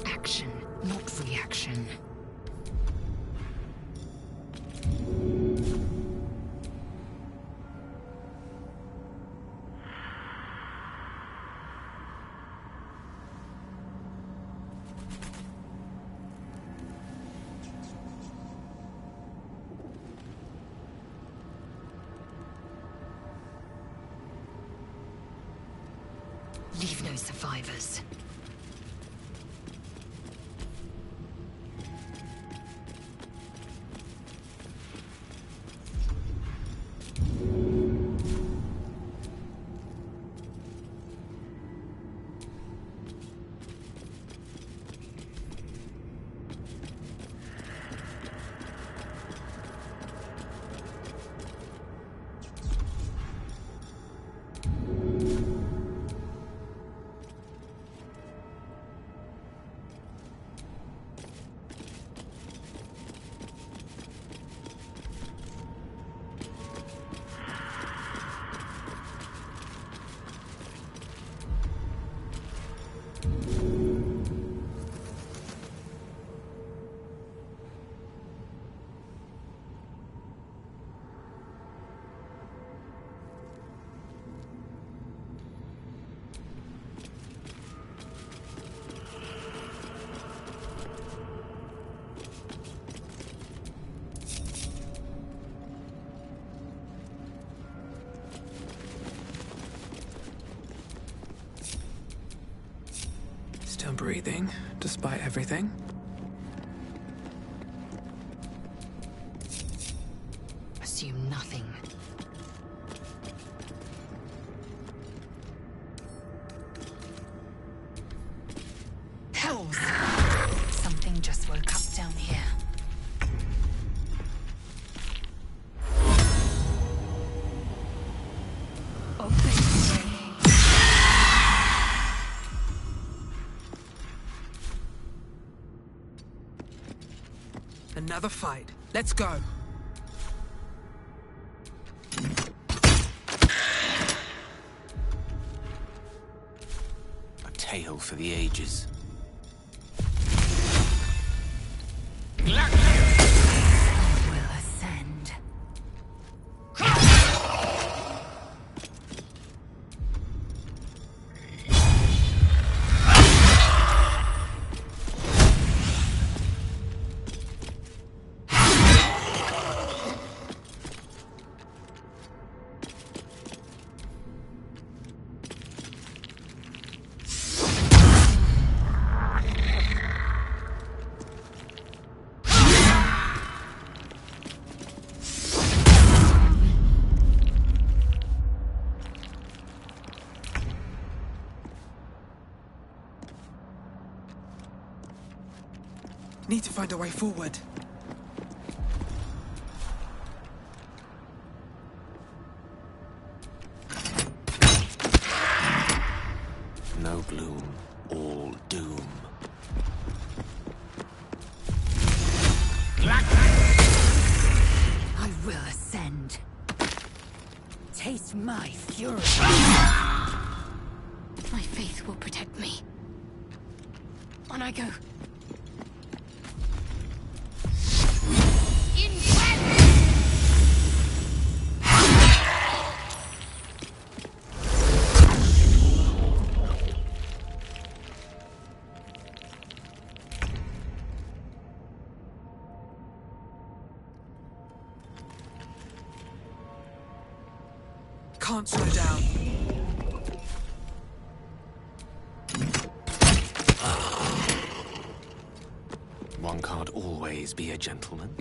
S13: Action, not reaction. Leave no survivors.
S18: Still breathing, despite everything.
S13: Assume nothing. doors. Something just woke up down here.
S18: Another fight. Let's go.
S6: A tale for the ages.
S13: Will ascend.
S18: Need to find a way forward.
S6: No gloom, all doom.
S13: I will ascend. Taste my fury.
S7: My faith will protect me. On I go.
S18: Can't slow down.
S6: One can't always be a gentleman.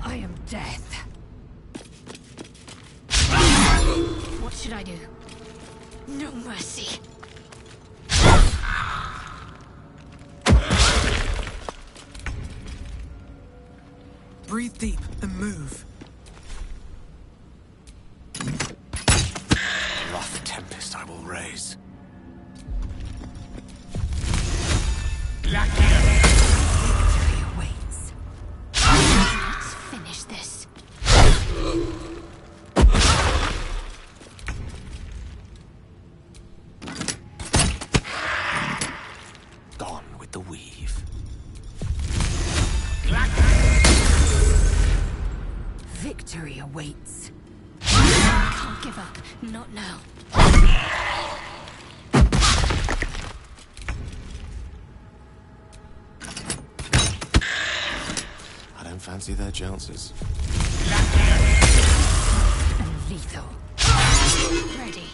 S13: I am death.
S7: What should I do? No mercy.
S18: Breathe deep and move.
S6: Wrath tempest I will raise.
S13: Victory awaits.
S7: Let's finish this.
S6: Gone with the weave.
S13: Victory awaits.
S7: Can't give up. Not now.
S6: I don't fancy their chances.
S13: And lethal.
S7: Ready.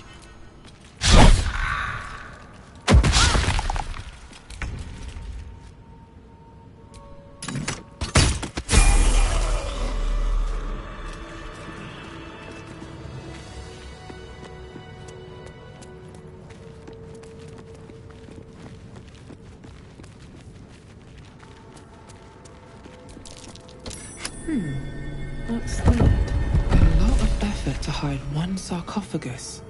S18: What's that? A lot of effort to hide one sarcophagus.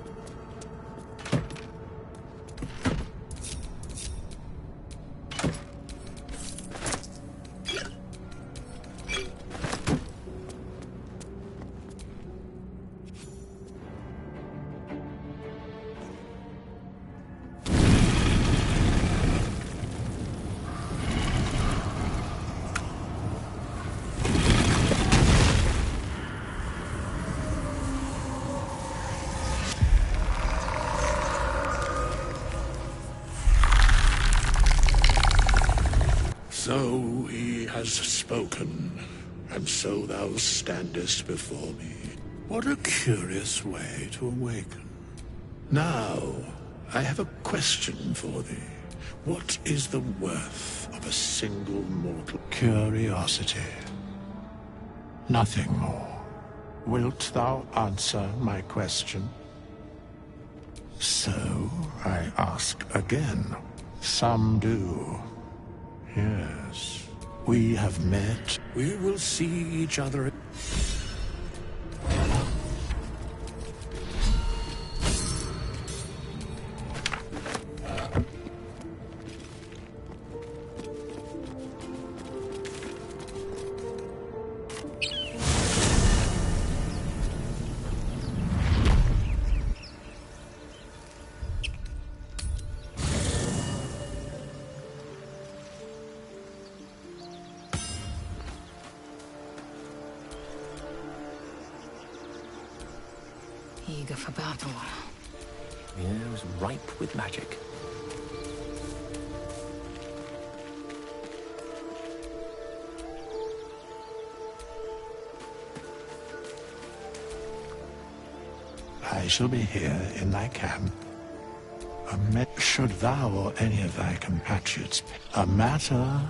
S1: So he has spoken, and so thou standest before me. What a curious way to awaken. Now, I have a question for thee. What is the worth of a single mortal? Curiosity. Nothing more. Wilt thou answer my question? So I ask again. Some do. Yes. We have met. We will see each other.
S2: Eager for battle.
S19: The air is ripe with magic.
S1: I shall be here in thy camp. Should thou or any of thy compatriots, a matter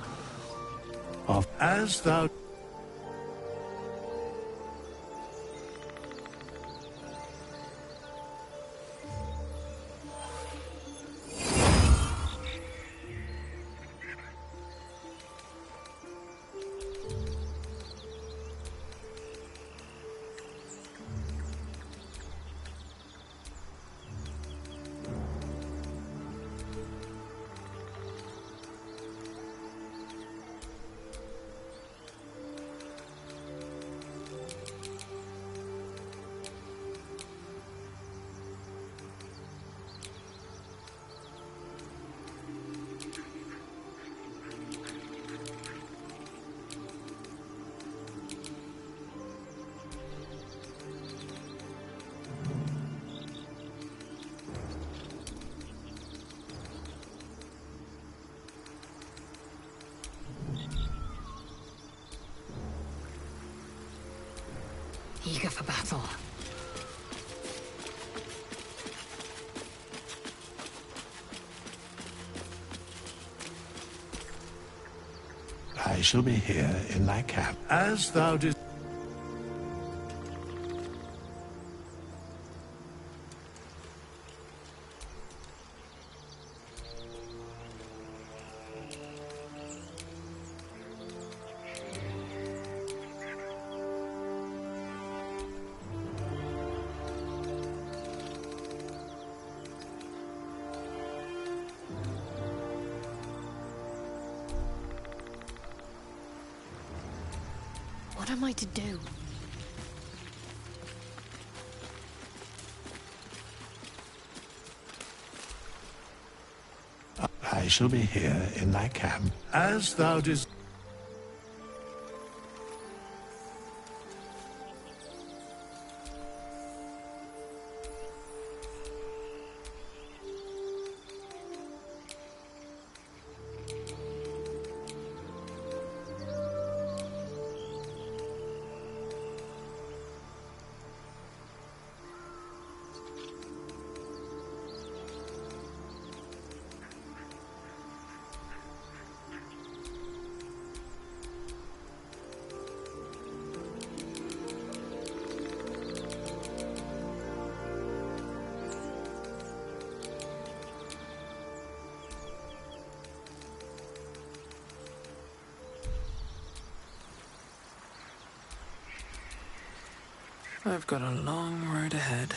S1: of as thou.
S2: Eager for battle.
S1: I shall be here in thy camp, as thou didst.
S7: What am I to do?
S1: I shall be here in thy camp, as thou didst.
S6: I've got a long road ahead.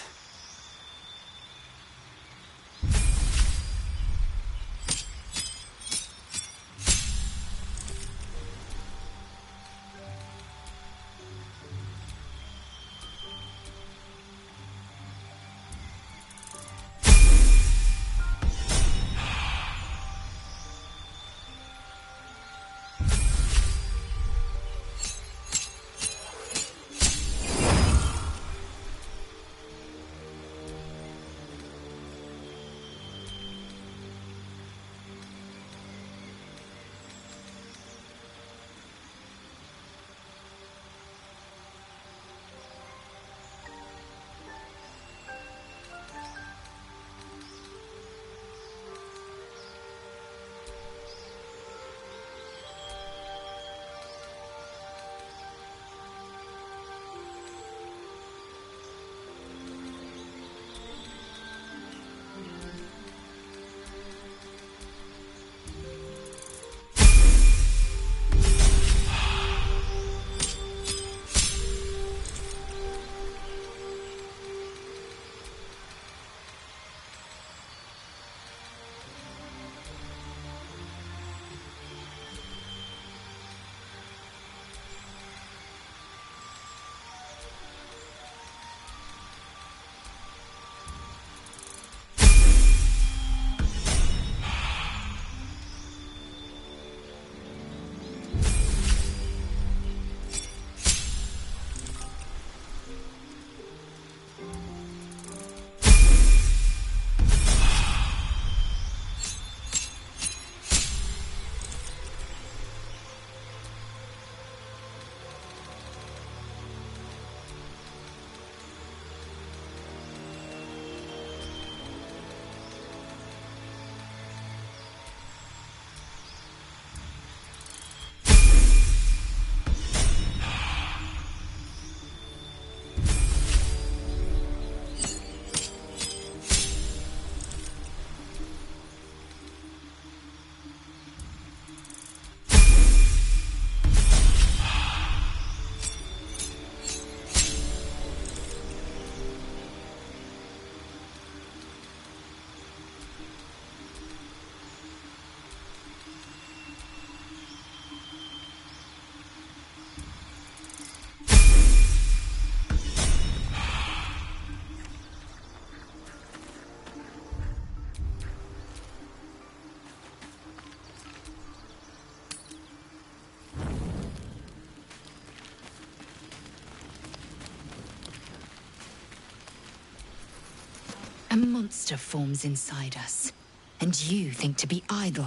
S13: A monster forms inside us, and you think to be idle.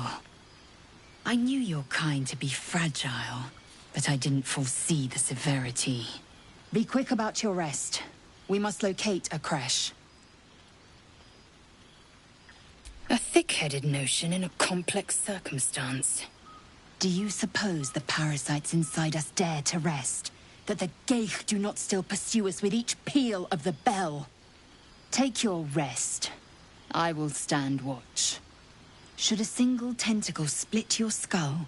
S13: I knew your kind to be fragile, but I didn't foresee the severity. Be quick about your rest. We must locate a creche. A thick-headed notion in a complex circumstance. Do you suppose the parasites inside us dare to rest? That the Geich do not still pursue us with each peal of the bell? Take your rest. I will stand watch. Should a single tentacle split your skull,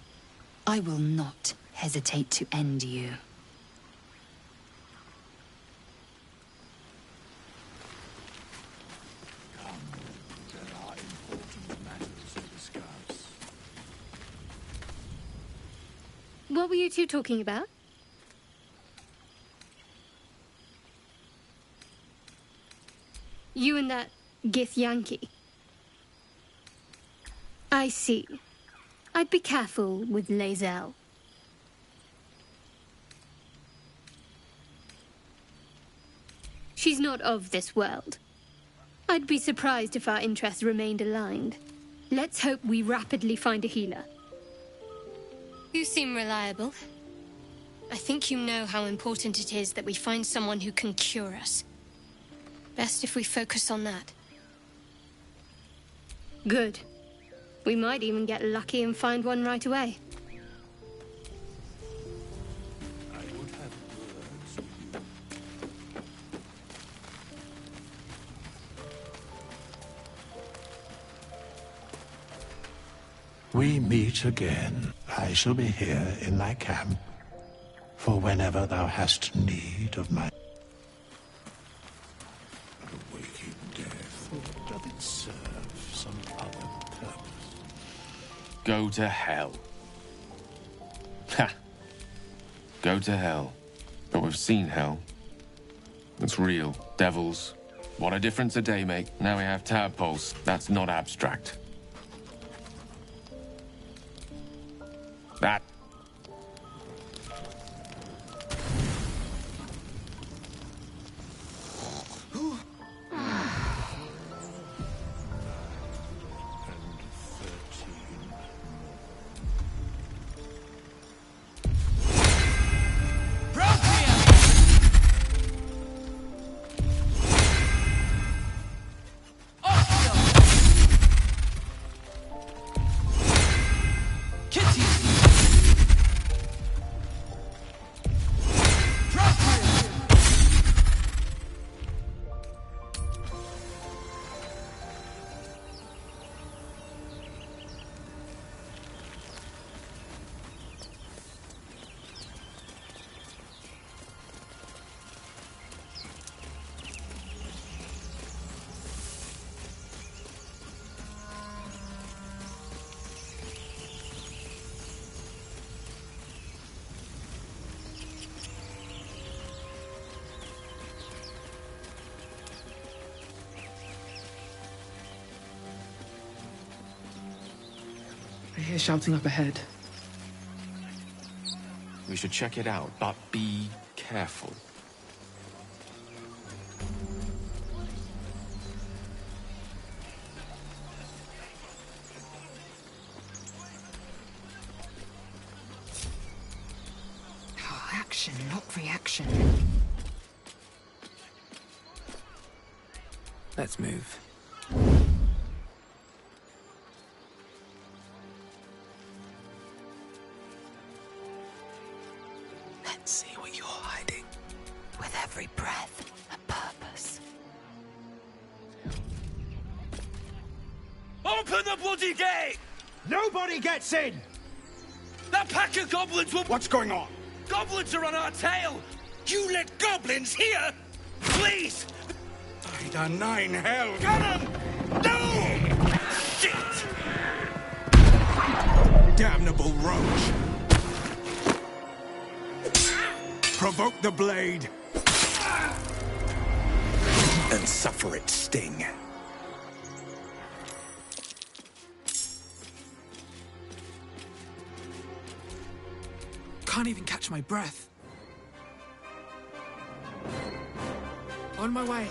S13: I will not hesitate to end you.
S7: What were you two talking about? You and that Gith Yankee. I see. I'd be careful with Lae'zel. She's not of this world. I'd be surprised if our interests remained aligned. Let's hope we rapidly find a healer. You seem reliable. I think you know how important it is that we find someone who can cure us. Best if we focus on that. Good. We might even get lucky and find one right away.
S1: I would have words with you. We meet again. I shall be here in thy camp, for whenever thou hast need of my... But a waking death, or doth it serve some other purpose?
S9: Go to hell. Ha! Go to hell. But we've seen hell. It's real. Devils. What a difference a day make. Now we have tadpoles. That's not abstract. That.
S18: I hear shouting up ahead.
S9: We should check it out, but be careful.
S13: Oh, action, not reaction.
S6: Let's move.
S13: Let's see what you're hiding. With every breath, a purpose.
S8: Open the bloody gate! Nobody gets in! That pack of goblins will... What's going on? Goblins are on our tail! You let goblins here? Please! I'd a nine hell... Get 'em! No! Shit! Damnable roach! Provoke the blade! And suffer its sting.
S6: Can't even catch my breath. On my way.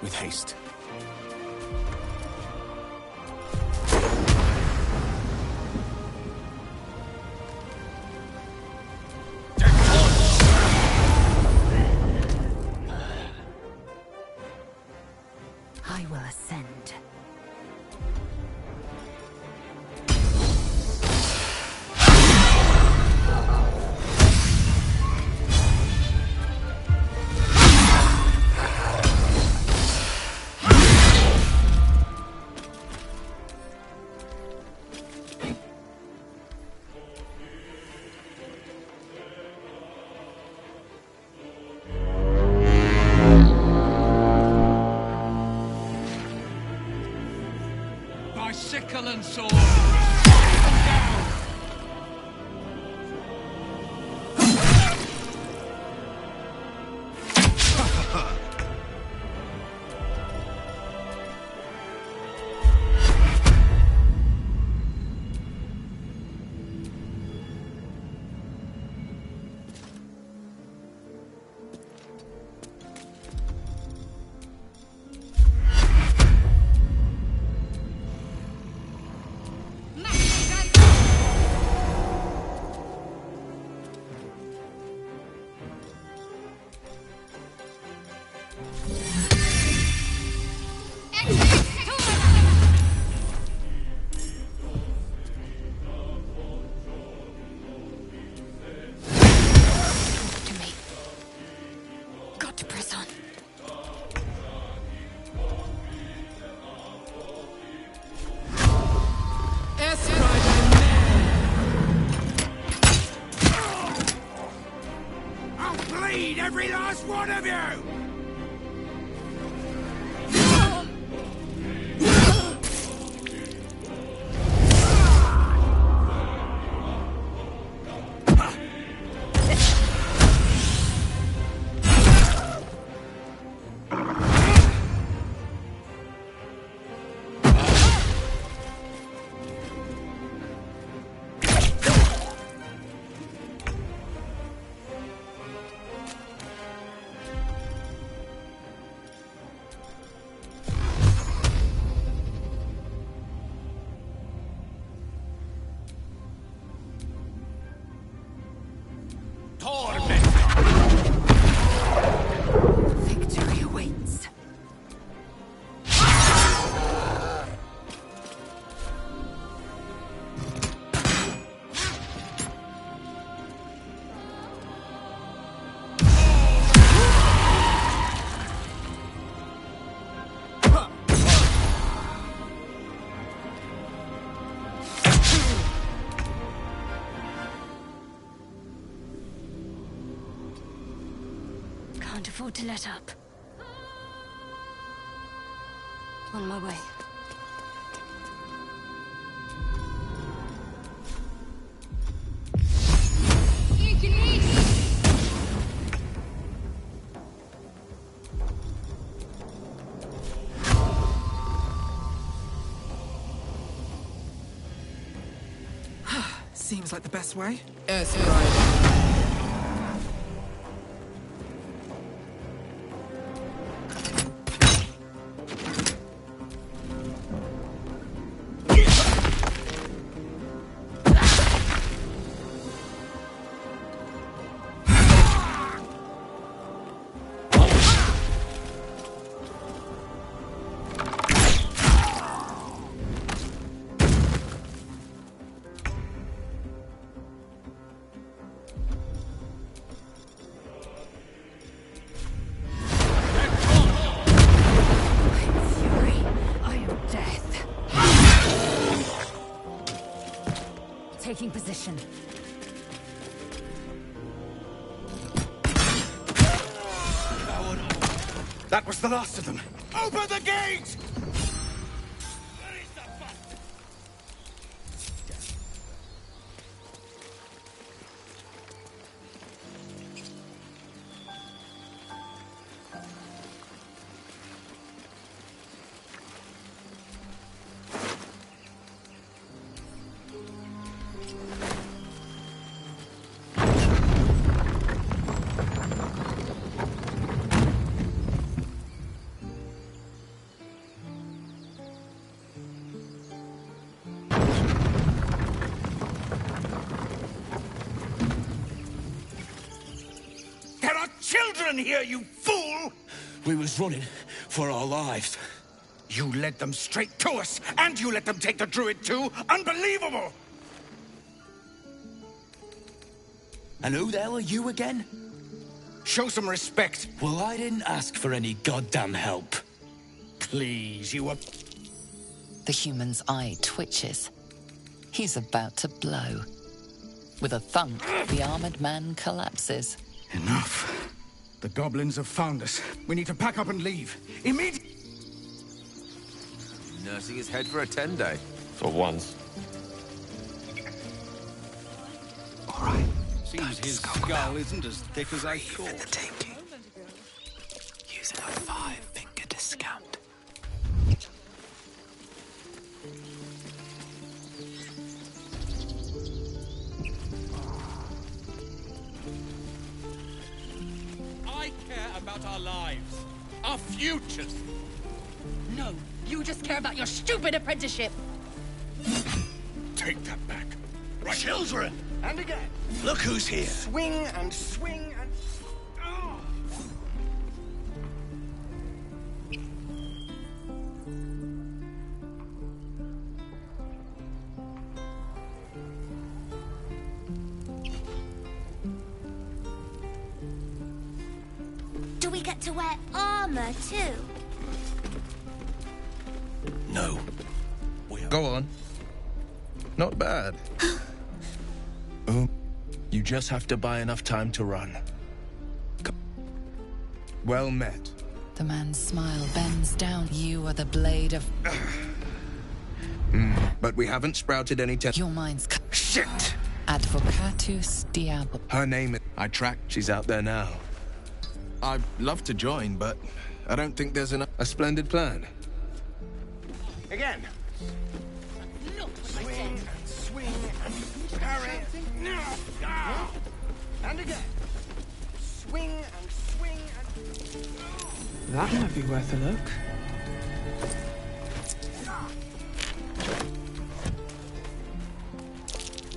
S9: with haste.
S13: I will ascend.
S8: By sickle and sword!
S13: Got to press on.
S8: I'll bleed every last one of you!
S13: Victory awaits.
S7: Can't afford to let up. On my way.
S15: Seems like the best way.
S18: Yes, right.
S13: Taking position.
S8: That was the last of them. Open the gate! children here, you fool!
S12: We was running for our lives.
S8: You led them straight to us, and you let them take the druid too? Unbelievable!
S12: And who the hell are you again?
S8: Show some respect.
S12: Well, I didn't ask for any goddamn help.
S8: Please, you were...
S2: The human's eye twitches. He's about to blow. With a thunk, the armored man collapses.
S8: Enough. The goblins have found us. We need to pack up and leave. Immediately.
S9: Nursing his head for a 10-day.
S19: For once.
S6: All right.
S12: Seems his skull isn't as thick as I thought.
S6: For the taking. Using a 5-finger discount.
S8: I care about our lives. Our futures.
S13: No, you just care about your stupid apprenticeship.
S8: Take that back.
S12: Right. Children!
S8: And again.
S12: Look who's here.
S8: Swing and swing and... Oh.
S4: Do we get to wear armor too?
S12: No.
S20: Go on. Not bad. You just have to buy enough time to run. Well met.
S2: The man's smile bends down. You are the blade of...
S20: But we haven't sprouted any
S2: Your mind's...
S20: Shit!
S2: Advocatus Diablo.
S20: Her name is... I tracked. She's out there now. I'd love to join, but I don't think there's a splendid plan.
S8: Again. Swing and swing and parry. No. Ah. And again. Swing and swing and...
S18: That might be worth a look.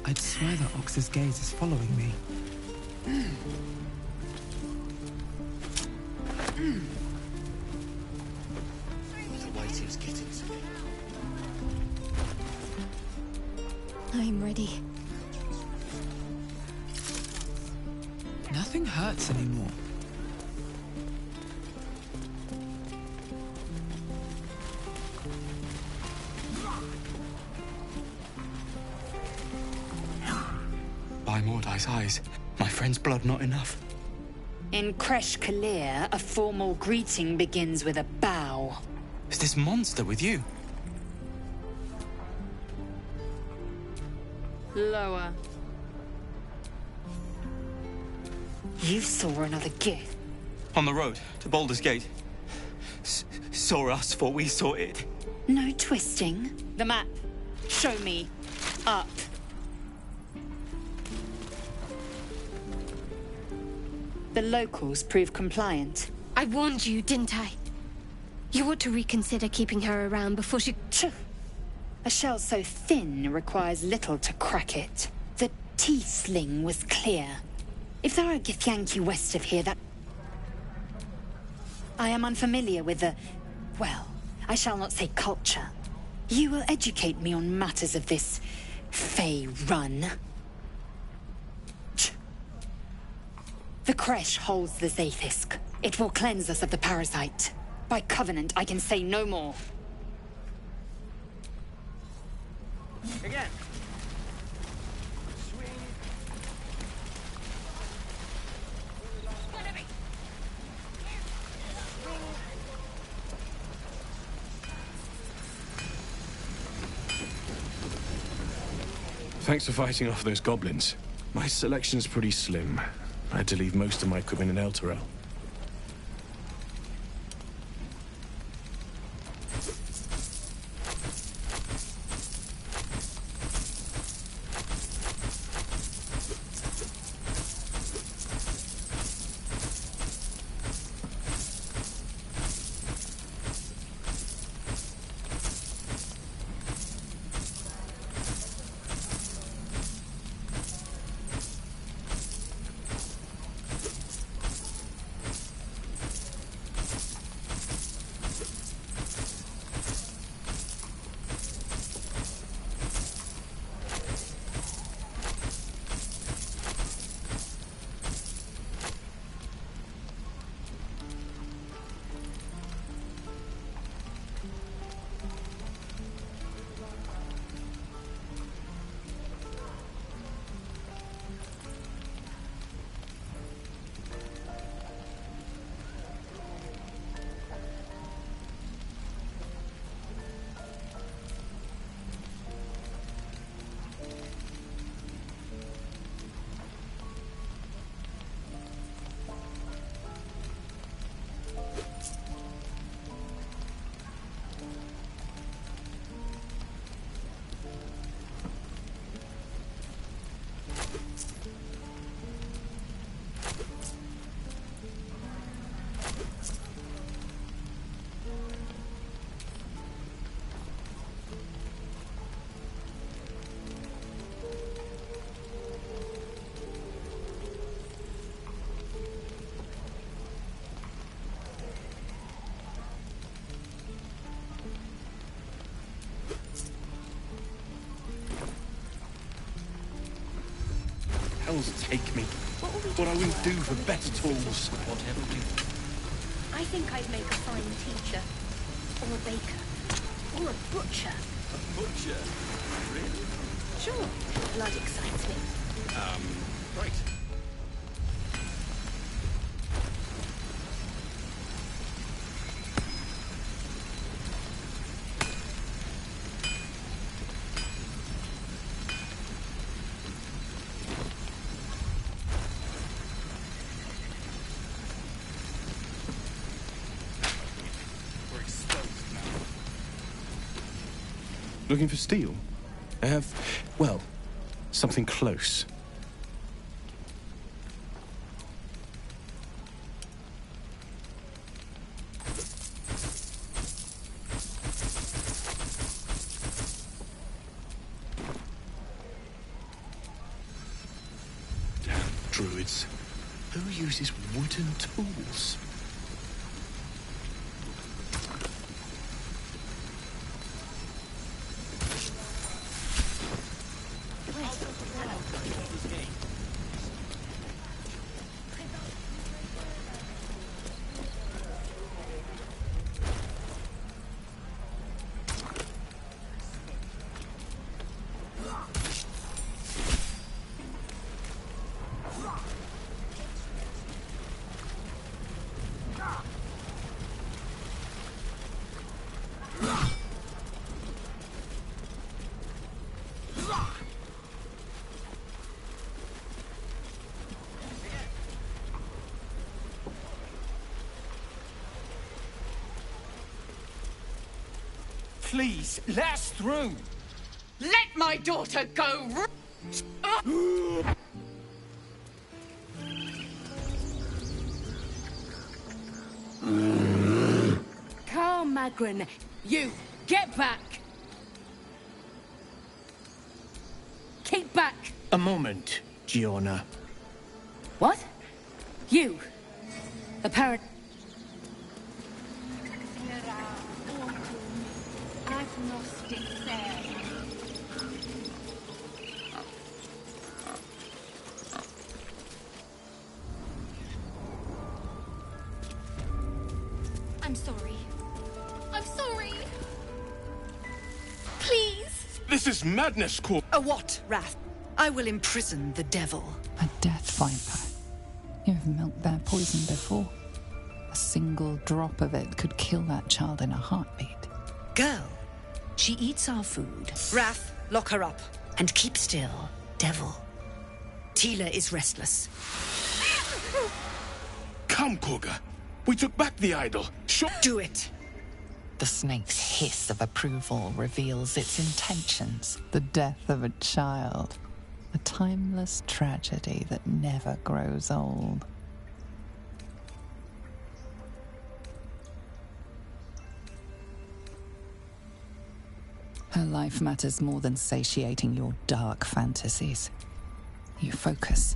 S18: I'd swear that Ox's gaze is following me.
S8: The waiting's getting to me.
S5: I'm ready.
S18: Nothing hurts anymore.
S6: By Mordai's eyes, my friend's blood not enough.
S13: In Kresh Kalir, a formal greeting begins with a bow.
S6: Is this monster with you?
S13: Lower. You saw another gift.
S6: On the road to Baldur's Gate. Saw us before we saw it.
S13: No twisting. The map. Show me. Up. The locals prove compliant.
S7: I warned you, didn't I? You ought to reconsider keeping her around before she...
S13: A shell so thin requires little to crack it. The tiefling was clear. If there are Githyanki west of here, that... I am unfamiliar with the... well, I shall not say culture. You will educate me on matters of this... Fey run. The Kresh holds the Zaithisk. It will cleanse us of the parasite. By covenant, I can say no more.
S8: Again.
S21: Thanks for fighting off those goblins. My selection's pretty slim. I had to leave most of my equipment in Elturel. hell's take me? What I wouldn't do for better tools.
S8: Whatever we...
S10: I think I'd make a fine teacher, or a baker, or a butcher.
S8: A butcher? Really?
S10: Sure, blood excites me.
S8: Right.
S21: Looking for steel? I have, well, something close. Damn druids. Who uses wooden tools?
S8: Please, let us through!
S2: Let my daughter go!
S10: Carl Magrin, you, get back! Keep back!
S21: A moment, Giona.
S10: What? You, apparent...
S5: I'm sorry. I'm sorry. Please.
S21: This is madness, Cor.
S13: A what, Wrath? I will imprison the devil.
S2: A death viper. You've milked their poison before. A single drop of it could kill that child in a heartbeat.
S13: Girl, she eats our food. Wrath, lock her up. And keep still, devil. Tila is restless.
S21: Come, Korga. We took back the idol.
S13: Do it.
S2: The snake's hiss of approval reveals its intentions. The death of a child. A timeless tragedy that never grows old. Her life matters more than satiating your dark fantasies. You focus,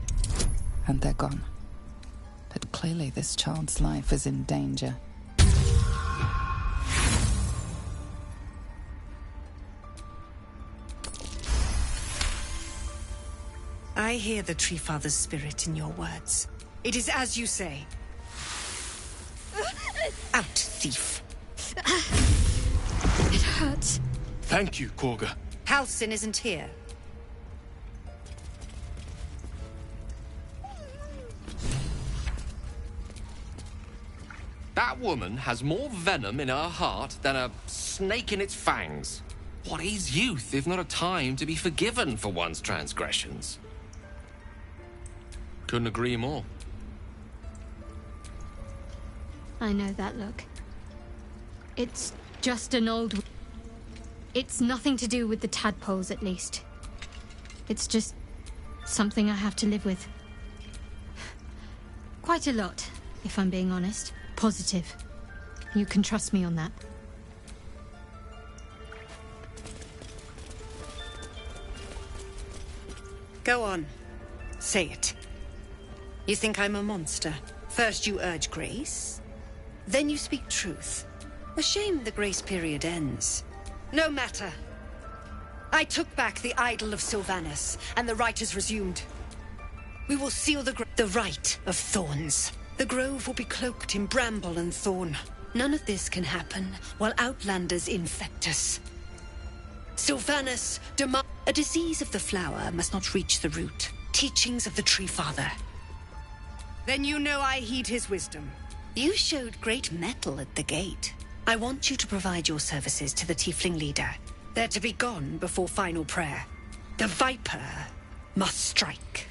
S2: and they're gone. But clearly this child's life is in danger.
S13: I hear the Tree Father's spirit in your words. It is as you say. Out, thief.
S5: It hurts.
S21: Thank you, Korga.
S13: Halsin isn't here.
S9: That woman has more venom in her heart than a snake in its fangs. What is youth if not a time to be forgiven for one's transgressions? Couldn't agree more.
S7: I know that look. It's just an old... It's nothing to do with the tadpoles, at least. It's just something I have to live with. Quite a lot, if I'm being honest. Positive. You can trust me on that.
S13: Go on. Say it. You think I'm a monster? First you urge grace, then you speak truth. A shame the grace period ends. No matter. I took back the idol of Sylvanus, and the rite is resumed.
S11: We will seal the rite of thorns. The grove will be cloaked in bramble and thorn. None of this can happen while outlanders infect us. Sylvanus, a disease of the flower must not reach the root. Teachings of the Tree Father. Then you know I heed his wisdom. You showed great mettle at the gate. I want you to provide your services to the Tiefling leader. They're to be gone before final prayer. The Viper must strike.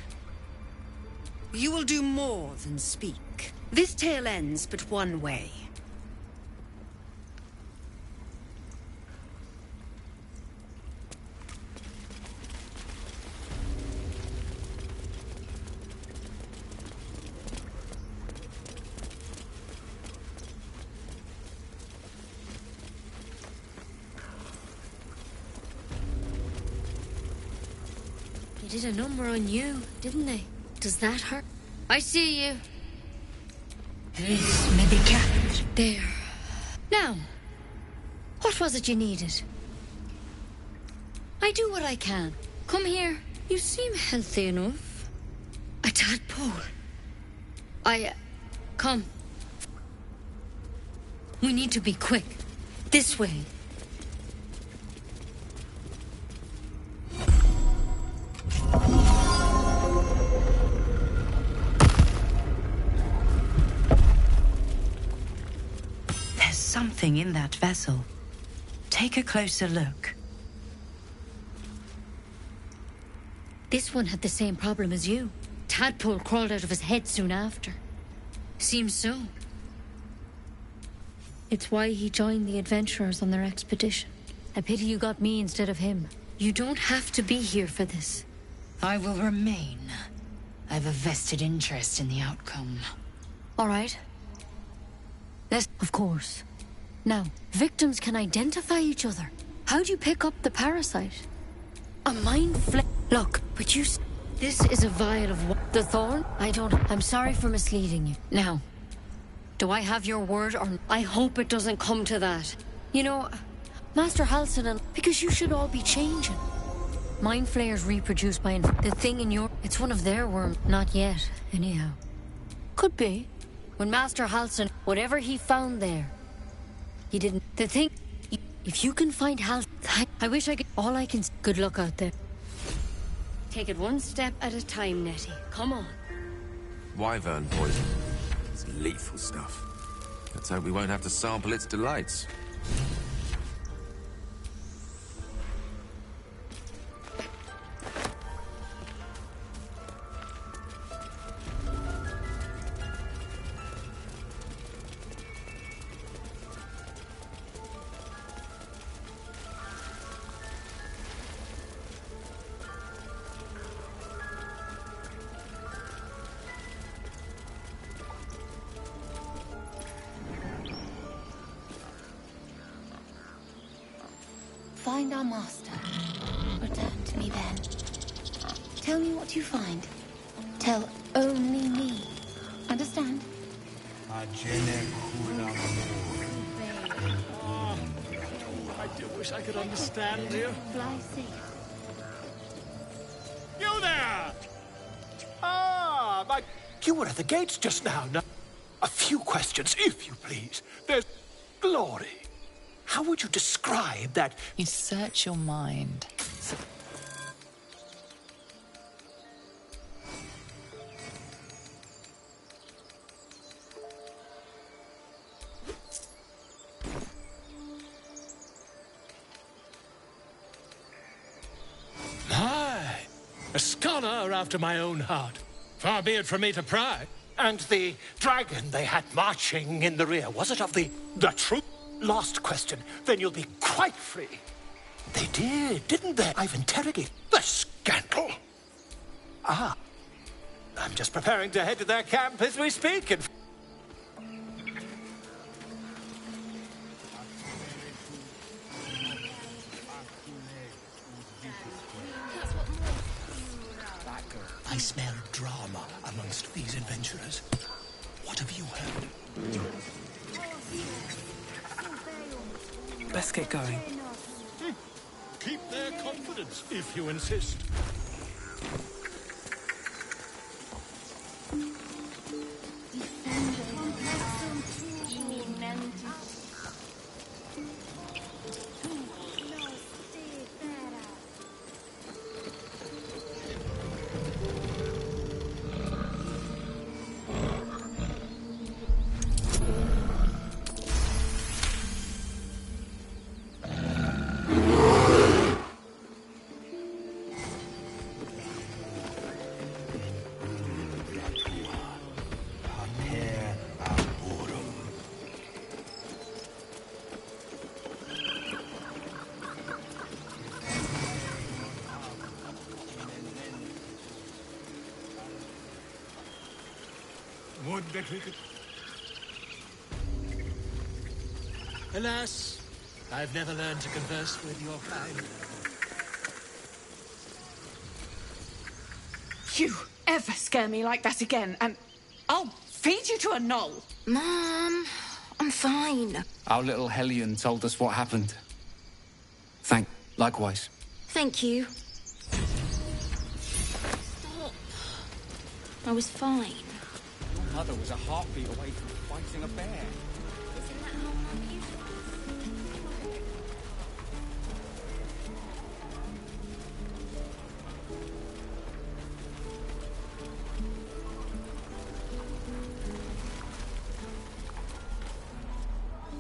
S11: You will do more than speak. This tale ends but one way.
S7: They did a number on you, didn't they? Does that hurt? I see you.
S11: This may be captured.
S7: There. Now, what was it you needed? I do what I can. Come here. You seem healthy enough. A tadpole. Come. We need to be quick. This way.
S11: There's something in that vessel. Take a closer look.
S7: This one had the same problem as you. Tadpole crawled out of his head soon after. Seems so. It's why he joined the adventurers on their expedition. A pity you got me instead of him. You don't have to be here for this.
S11: I will remain. I have a vested interest in the outcome.
S7: All right. Of course. Now, victims can identify each other. How do you pick up the parasite? A mind flip. Look, but this is a vial of what? The thorn? I'm sorry for misleading you. Now, do I have your word or... I hope it doesn't come to that. You know, Master Halsin and... Because you should all be changing. Mind flayers reproduce by... The thing in your... It's one of their worms. Not yet, anyhow. Could be. When Master Halsin... Whatever he found there... He didn't... The thing... If you can find Halsin... I wish I could... All I can... Good luck out there. Take it one step at a time, Nettie. Come on.
S9: Wyvern poison. It's lethal stuff. Let's hope we won't have to sample its delights.
S4: Find our master. Return to me then. Tell me what you find. Tell only me. Understand?
S1: I do wish I could understand you.
S4: Fly safe.
S1: You there! Ah, you were at the gates just now. Now, a few questions, if you please. There's glory. How would you describe that?
S2: You search your mind.
S1: A scholar after my own heart. Far be it from me to pry. And the dragon they had marching in the rear, was it of the truth? Last question, then you'll be quite free. They did, didn't they? I've interrogated the scandal. Ah, I'm just preparing to head to their camp as we speak. And I smell drama amongst these adventurers. What have you heard?
S18: Let's get going.
S1: Keep their confidence, if you insist. that we could...
S16: Alas, I've never learned to converse with your kind.
S22: You ever scare me like that again, and I'll feed you to a knoll.
S10: Mom, I'm fine.
S23: Our little Hellion told us what happened. Likewise.
S10: Thank you. Stop. I was fine.
S23: Your mother was a heartbeat away from fighting a bear.
S10: Isn't that how Mum used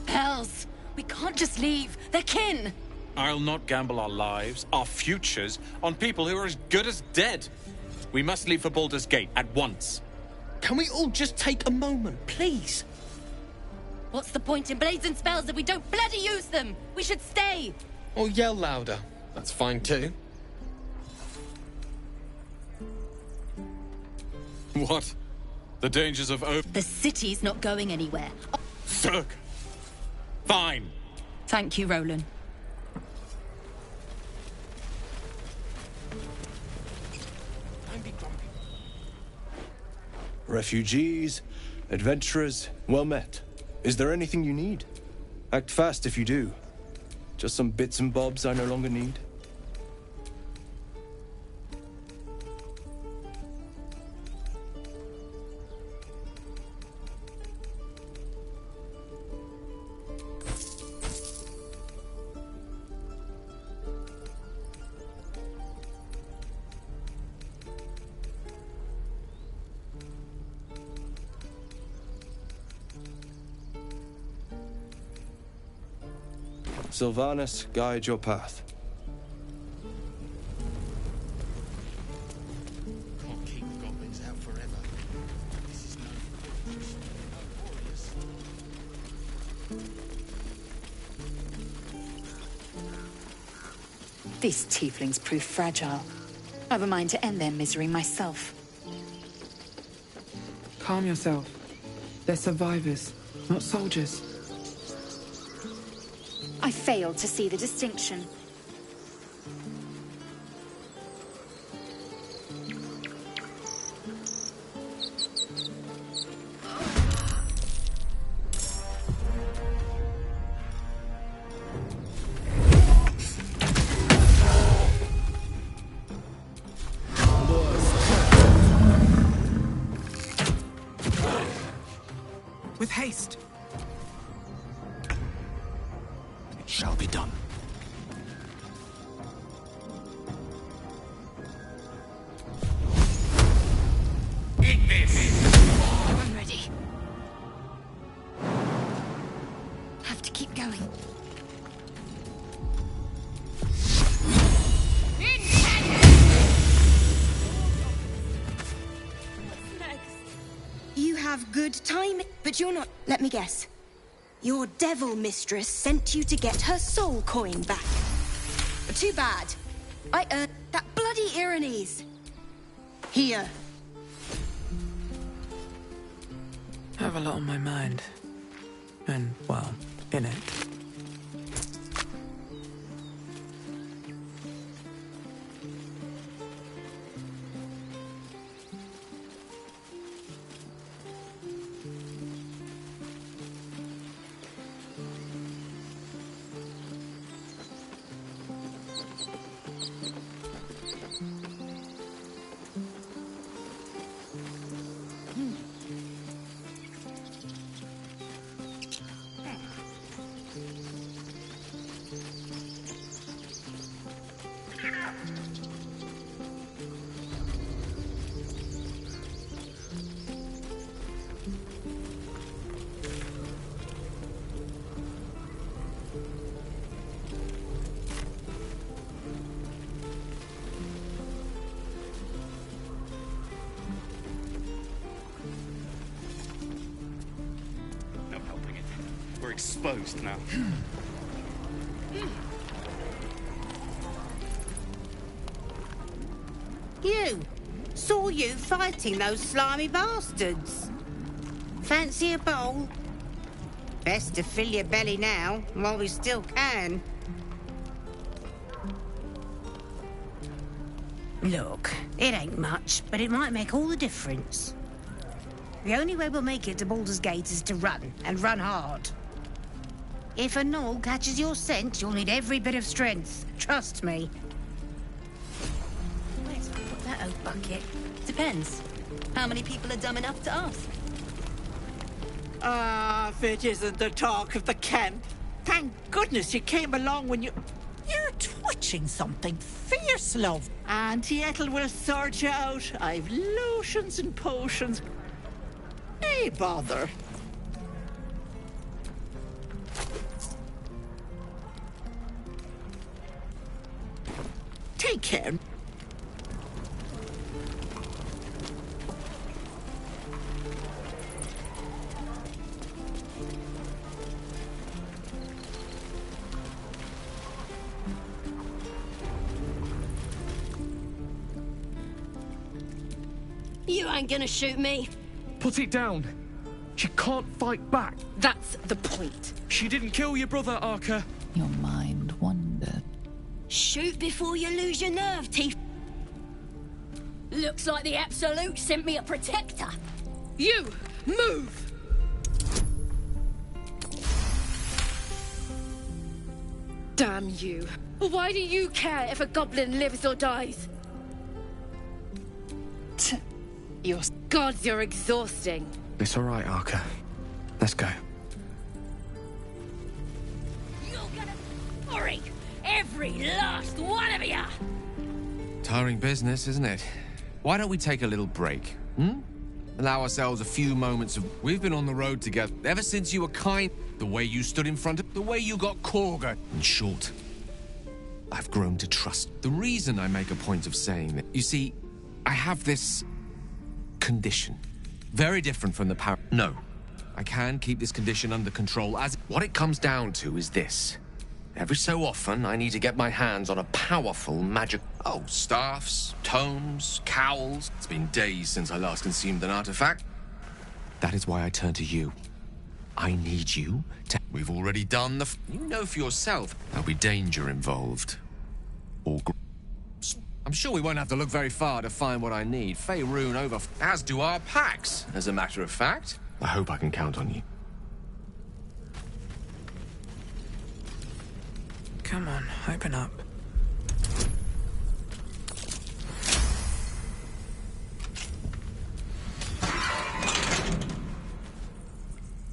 S10: to?
S22: Hells! We can't just leave. They're kin.
S12: I'll not gamble our lives, our futures, on people who are as good as dead. We must leave for Baldur's Gate at once.
S15: Can we all just take a moment, please?
S22: What's the point in blades and spells if we don't bloody use them? We should stay.
S15: Or yell louder. That's fine too.
S12: What? The dangers of
S22: The city's not going anywhere.
S12: Cirque. Fine.
S22: Thank you, Roland.
S21: Refugees, adventurers, well met. Is there anything you need? Act fast if you do. Just some bits and bobs I no longer need. Sylvanas, guide your path.
S17: Can't keep goblins out forever. This is no warriors.
S13: These tieflings prove fragile. I've a mind to end their misery myself.
S18: Calm yourself. They're survivors, not soldiers.
S13: I failed to see the distinction.
S15: With haste.
S17: It shall be done.
S8: Eat this!
S13: I'm ready. Have to keep going.
S24: You have good time, but you're not... Let me guess. Your devil mistress sent you to get her soul coin back. Too bad. I earned that bloody Irenes. Here.
S6: I have a lot on my mind. And, well, in it.
S12: No helping it. We're exposed now.
S25: You! Saw you fighting those slimy bastards.
S3: Fancy a bowl? Best to fill your belly now, while we still can. Look, it ain't much, but it might make all the difference. The only way we'll make it to Baldur's Gate is to run, and run hard. If a gnoll catches your scent, you'll need every bit of strength. Trust me.
S22: Where's I put that old bucket? Depends. How many people are dumb enough to ask?
S14: Ah, if it isn't the talk of the camp. Thank goodness you came along when you... You're twitching something fierce, love. Auntie Ethel will sort you out. I've lotions and potions. Nay, bother. Take care.
S22: You ain't gonna shoot me.
S19: Put it down. She can't fight back.
S22: That's the point.
S19: She didn't kill your brother, Arca.
S2: Your mind wandered.
S22: Shoot before you lose your nerve, teeth. Looks like the Absolute sent me a protector. You, move! Damn you. Why do you care if a goblin lives or dies? Your gods, you're exhausting.
S19: It's all right, Arca. Let's go.
S22: You're gonna... Sorry! Every last one of you!
S9: Tiring business, isn't it? Why don't we take a little break, Allow ourselves a few moments of... We've been on the road together ever since you were kind. The way you stood in front of... The way you got Korga. In short, I've grown to trust. The reason I make a point of saying that... You see, I have this... condition. Very different from the power... No. I can keep this condition under control as... What it comes down to is this. Every so often, I need to get my hands on a powerful magic... Oh, staffs, tomes, cowls. It's been days since I last consumed an artifact. That is why I turn to you. I need you to... We've already done the... You know for yourself. There'll be danger involved. Or... I'm sure we won't have to look very far to find what I need. Faerun over... As do our packs, as a matter of fact. I hope I can count on you.
S6: Come on, open up.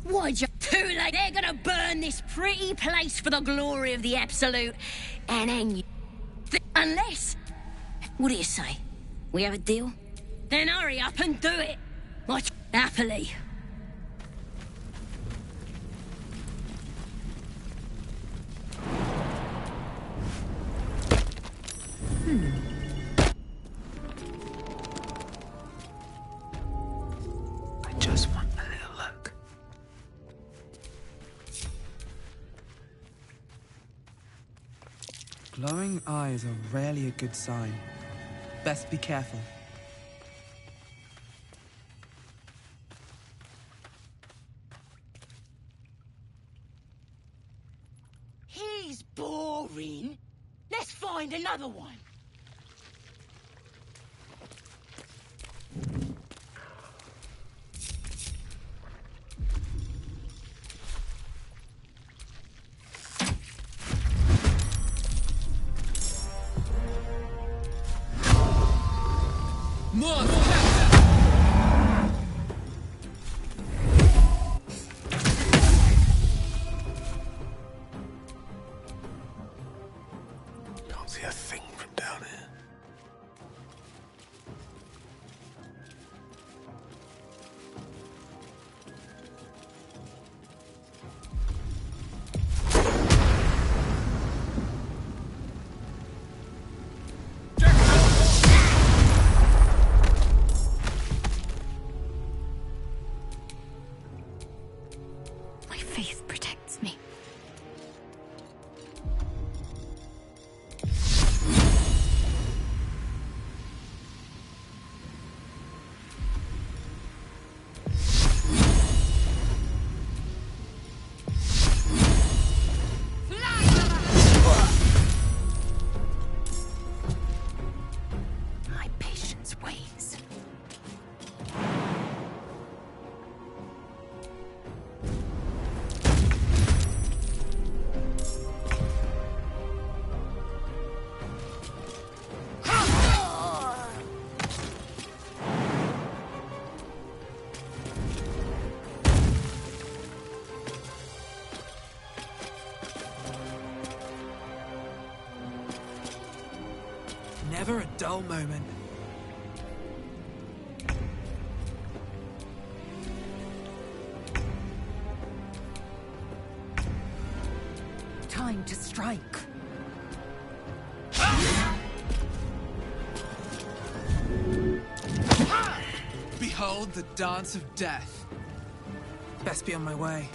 S22: Why'd you... Too late. They're gonna burn this pretty place for the glory of the Absolute. And hang you... Unless... What do you say? We have a deal? Then hurry up and do it. Like, happily.
S6: I just want a little look. Glowing eyes are rarely a good sign. Best be careful.
S22: He's boring. Let's find another one.
S21: Can't see a thing from down here.
S22: My faith protects me.
S6: Never a dull moment.
S13: Time to strike.
S6: Behold the dance of death. Best be on my way.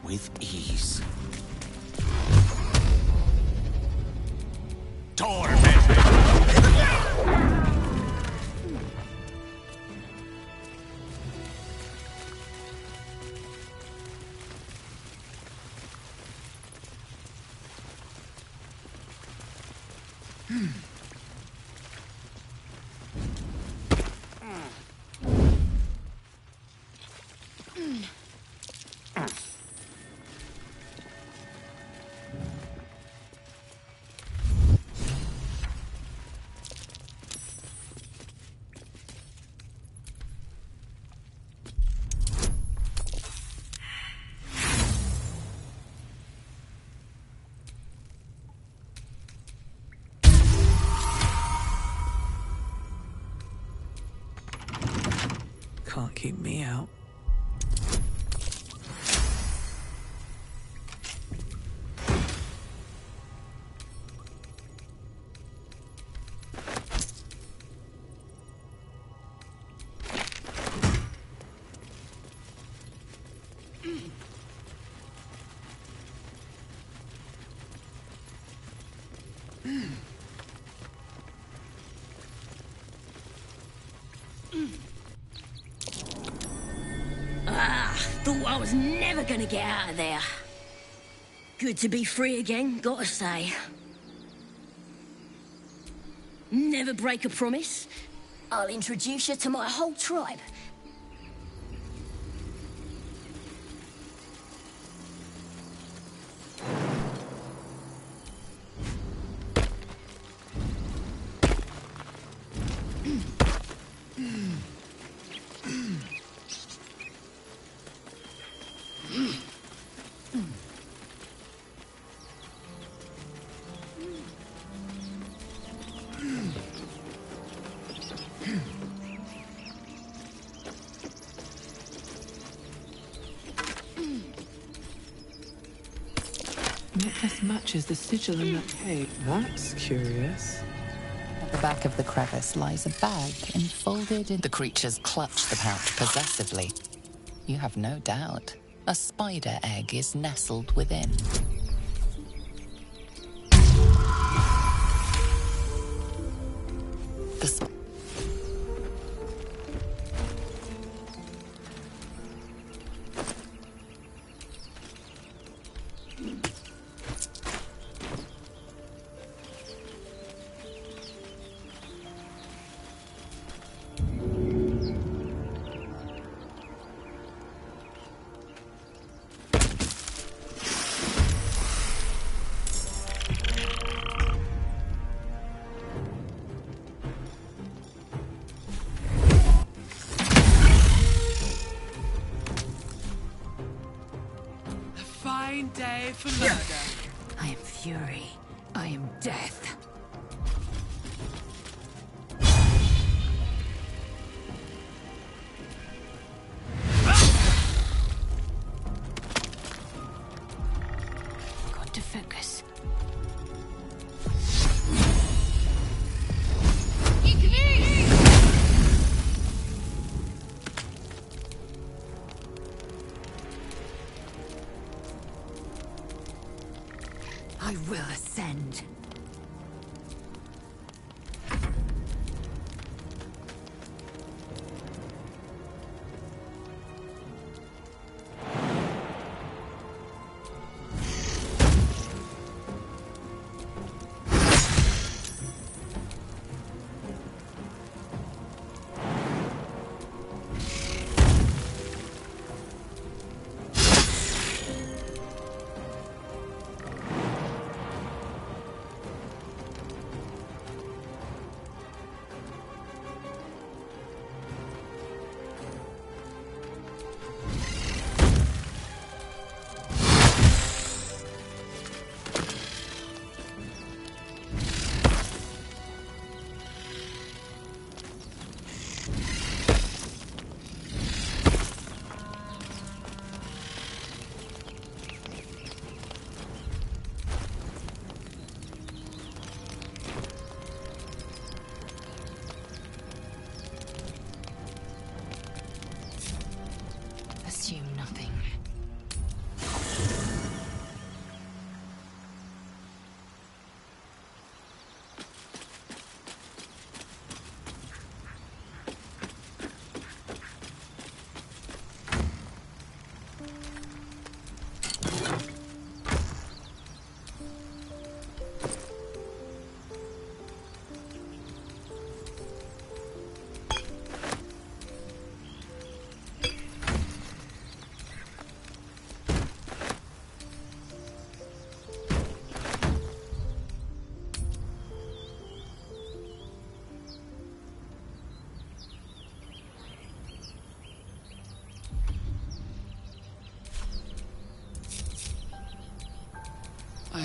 S8: With ease. Tormented!
S6: Can't keep me out.
S22: Thought I was never gonna get out of there. Good to be free again, gotta say. Never break a promise. I'll introduce you to my whole tribe.
S18: Necklace matches the sigil in that cave. That's curious.
S2: At the back of the crevice lies a bag enfolded in... The creatures clutch the pouch possessively. You have no doubt. A spider egg is nestled within. The
S18: Fine day for murder.
S13: I am fury. I am death. Got to focus. I will ascend.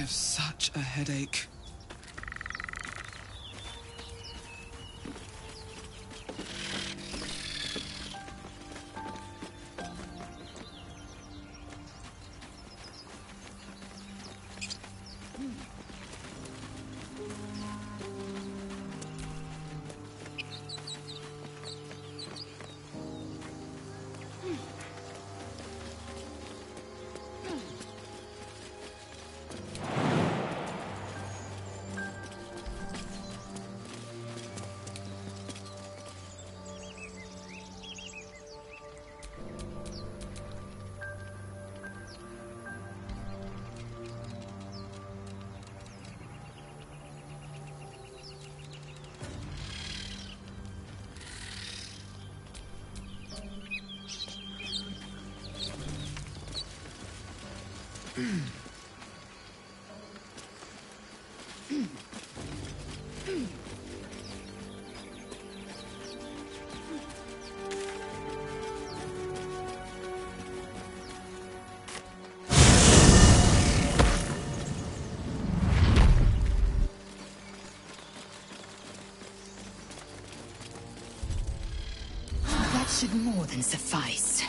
S6: have such a headache.
S13: That should more than suffice.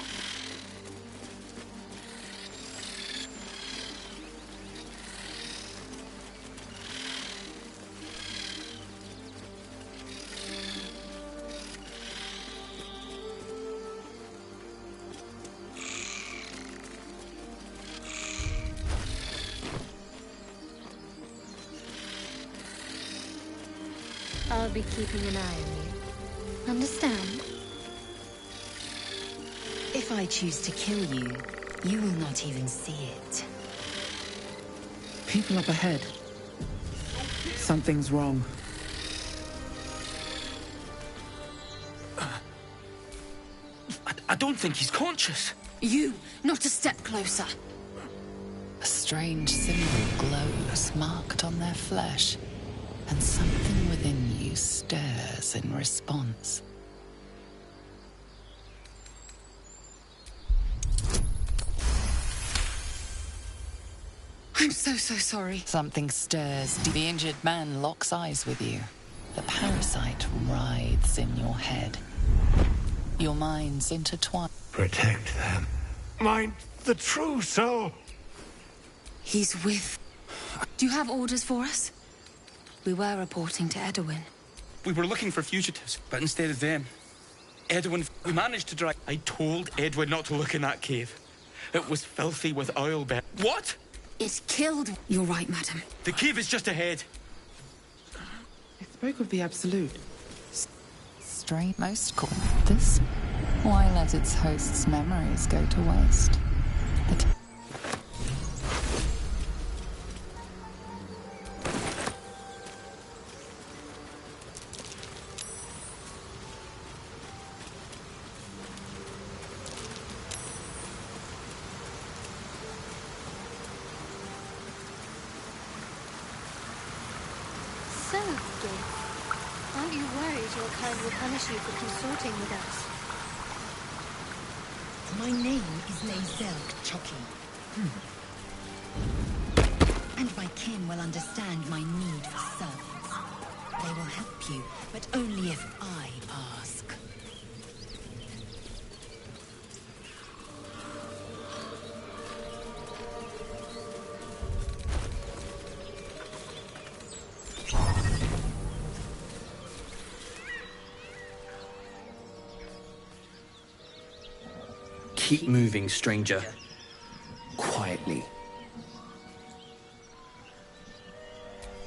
S10: I'll be keeping an eye on you. Understand?
S13: If I choose to kill you, you will not even see it.
S18: People up ahead. Something's wrong.
S15: I don't think he's conscious.
S13: You, not a step closer.
S2: A strange symbol glows, marked on their flesh, and something within you stirs in response.
S13: I'm so sorry.
S2: Something stirs. The injured man locks eyes with you. The parasite writhes in your head. Your minds intertwine.
S1: Protect them. Mind the true soul.
S13: He's with... Do you have orders for us? We were reporting to Edwin.
S15: We were looking for fugitives, but instead of them, Edwin... We managed to drag... I told Edwin not to look in that cave. It was filthy with oil bet. What?
S13: It killed... You're right, madam.
S15: The cave is just ahead.
S18: It spoke of the Absolute.
S2: Strange. Most call this. Why let its host's memories go to waste?
S10: So, Gil, aren't you worried your kind will punish you for consorting with us?
S13: My name is Lae'zel Choki. And my kin will understand my need for servants. They will help you, but only if I ask.
S15: Keep moving, stranger. Quietly.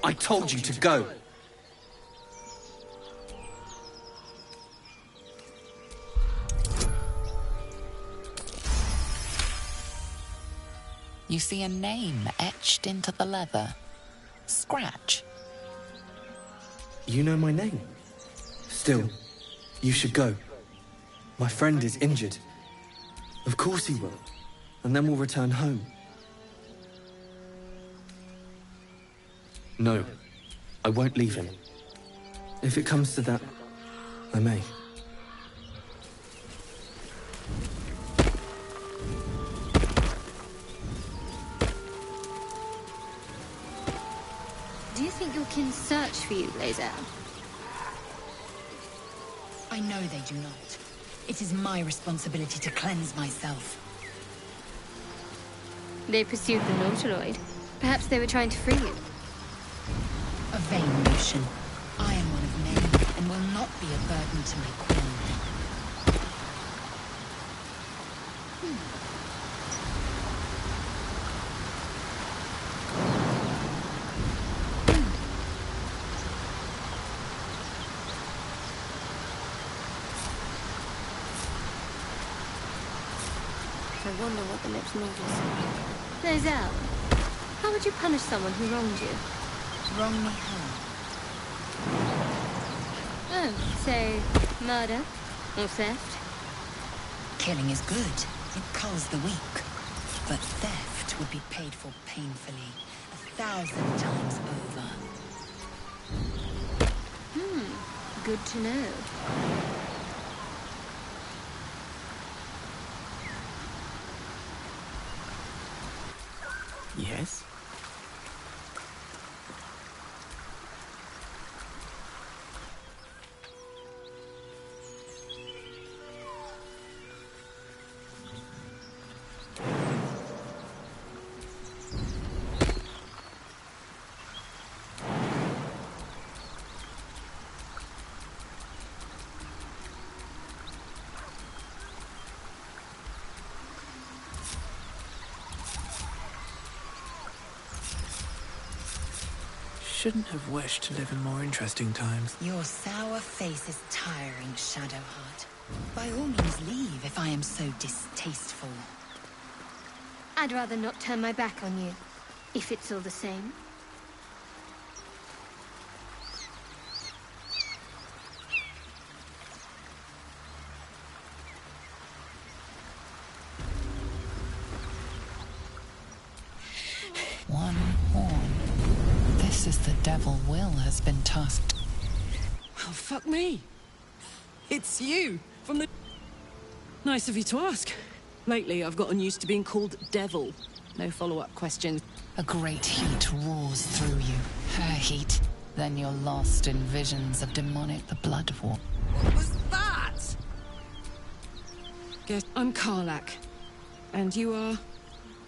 S15: I told you to go.
S2: You see a name etched into the leather. Scratch.
S6: You know my name. Still, you should go. My friend is injured. Of course he will. And then we'll return home. No, I won't leave him. If it comes to that, I may.
S10: think your kin search for you, Lae'zel?
S13: I know they do not. It is my responsibility to cleanse myself.
S10: They pursued the Nautiloid. Perhaps they were trying to free you.
S13: A vain notion. I am one of many, and will not be a burden to my queen.
S10: I wonder what the lips notice. Lae'zel, how would you punish someone who wronged you?
S13: Wrong me how?
S10: Oh, say, murder? Or theft?
S13: Killing is good. It culls the weak. But theft would be paid for painfully, 1,000 times over.
S10: Good to know.
S6: Yes? Shouldn't have wished to live in more interesting times.
S13: Your sour face is tiring, Shadowheart. By all means leave if I am so distasteful.
S10: I'd rather not turn my back on you, if it's all the same.
S2: One horn. This is the devil Will has been tasked.
S5: Well, fuck me. It's you, from the... Nice of you to ask. Lately, I've gotten used to being called Devil. No follow-up questions.
S2: A great heat roars through you. Her heat. Then you're lost in visions of demonic the blood war.
S5: What was that? Guess I'm Karlach. And you are...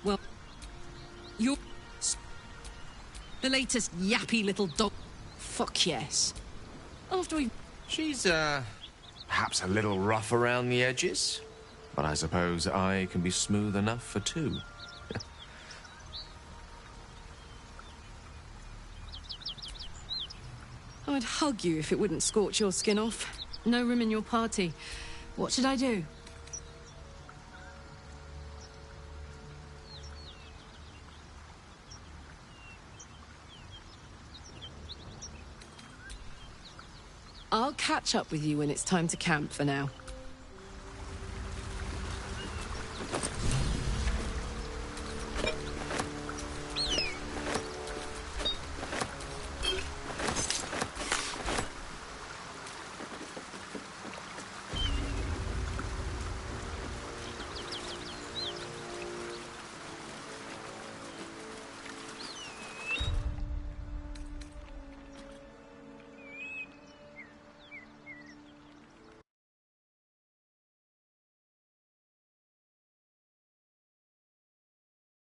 S5: well... you're... the latest yappy little dog... Fuck yes. After we...
S9: She's, perhaps a little rough around the edges. But I suppose I can be smooth enough for two.
S5: I'd hug you if it wouldn't scorch your skin off. No room in your party. What should I do? I'll catch up with you when it's time to camp for now.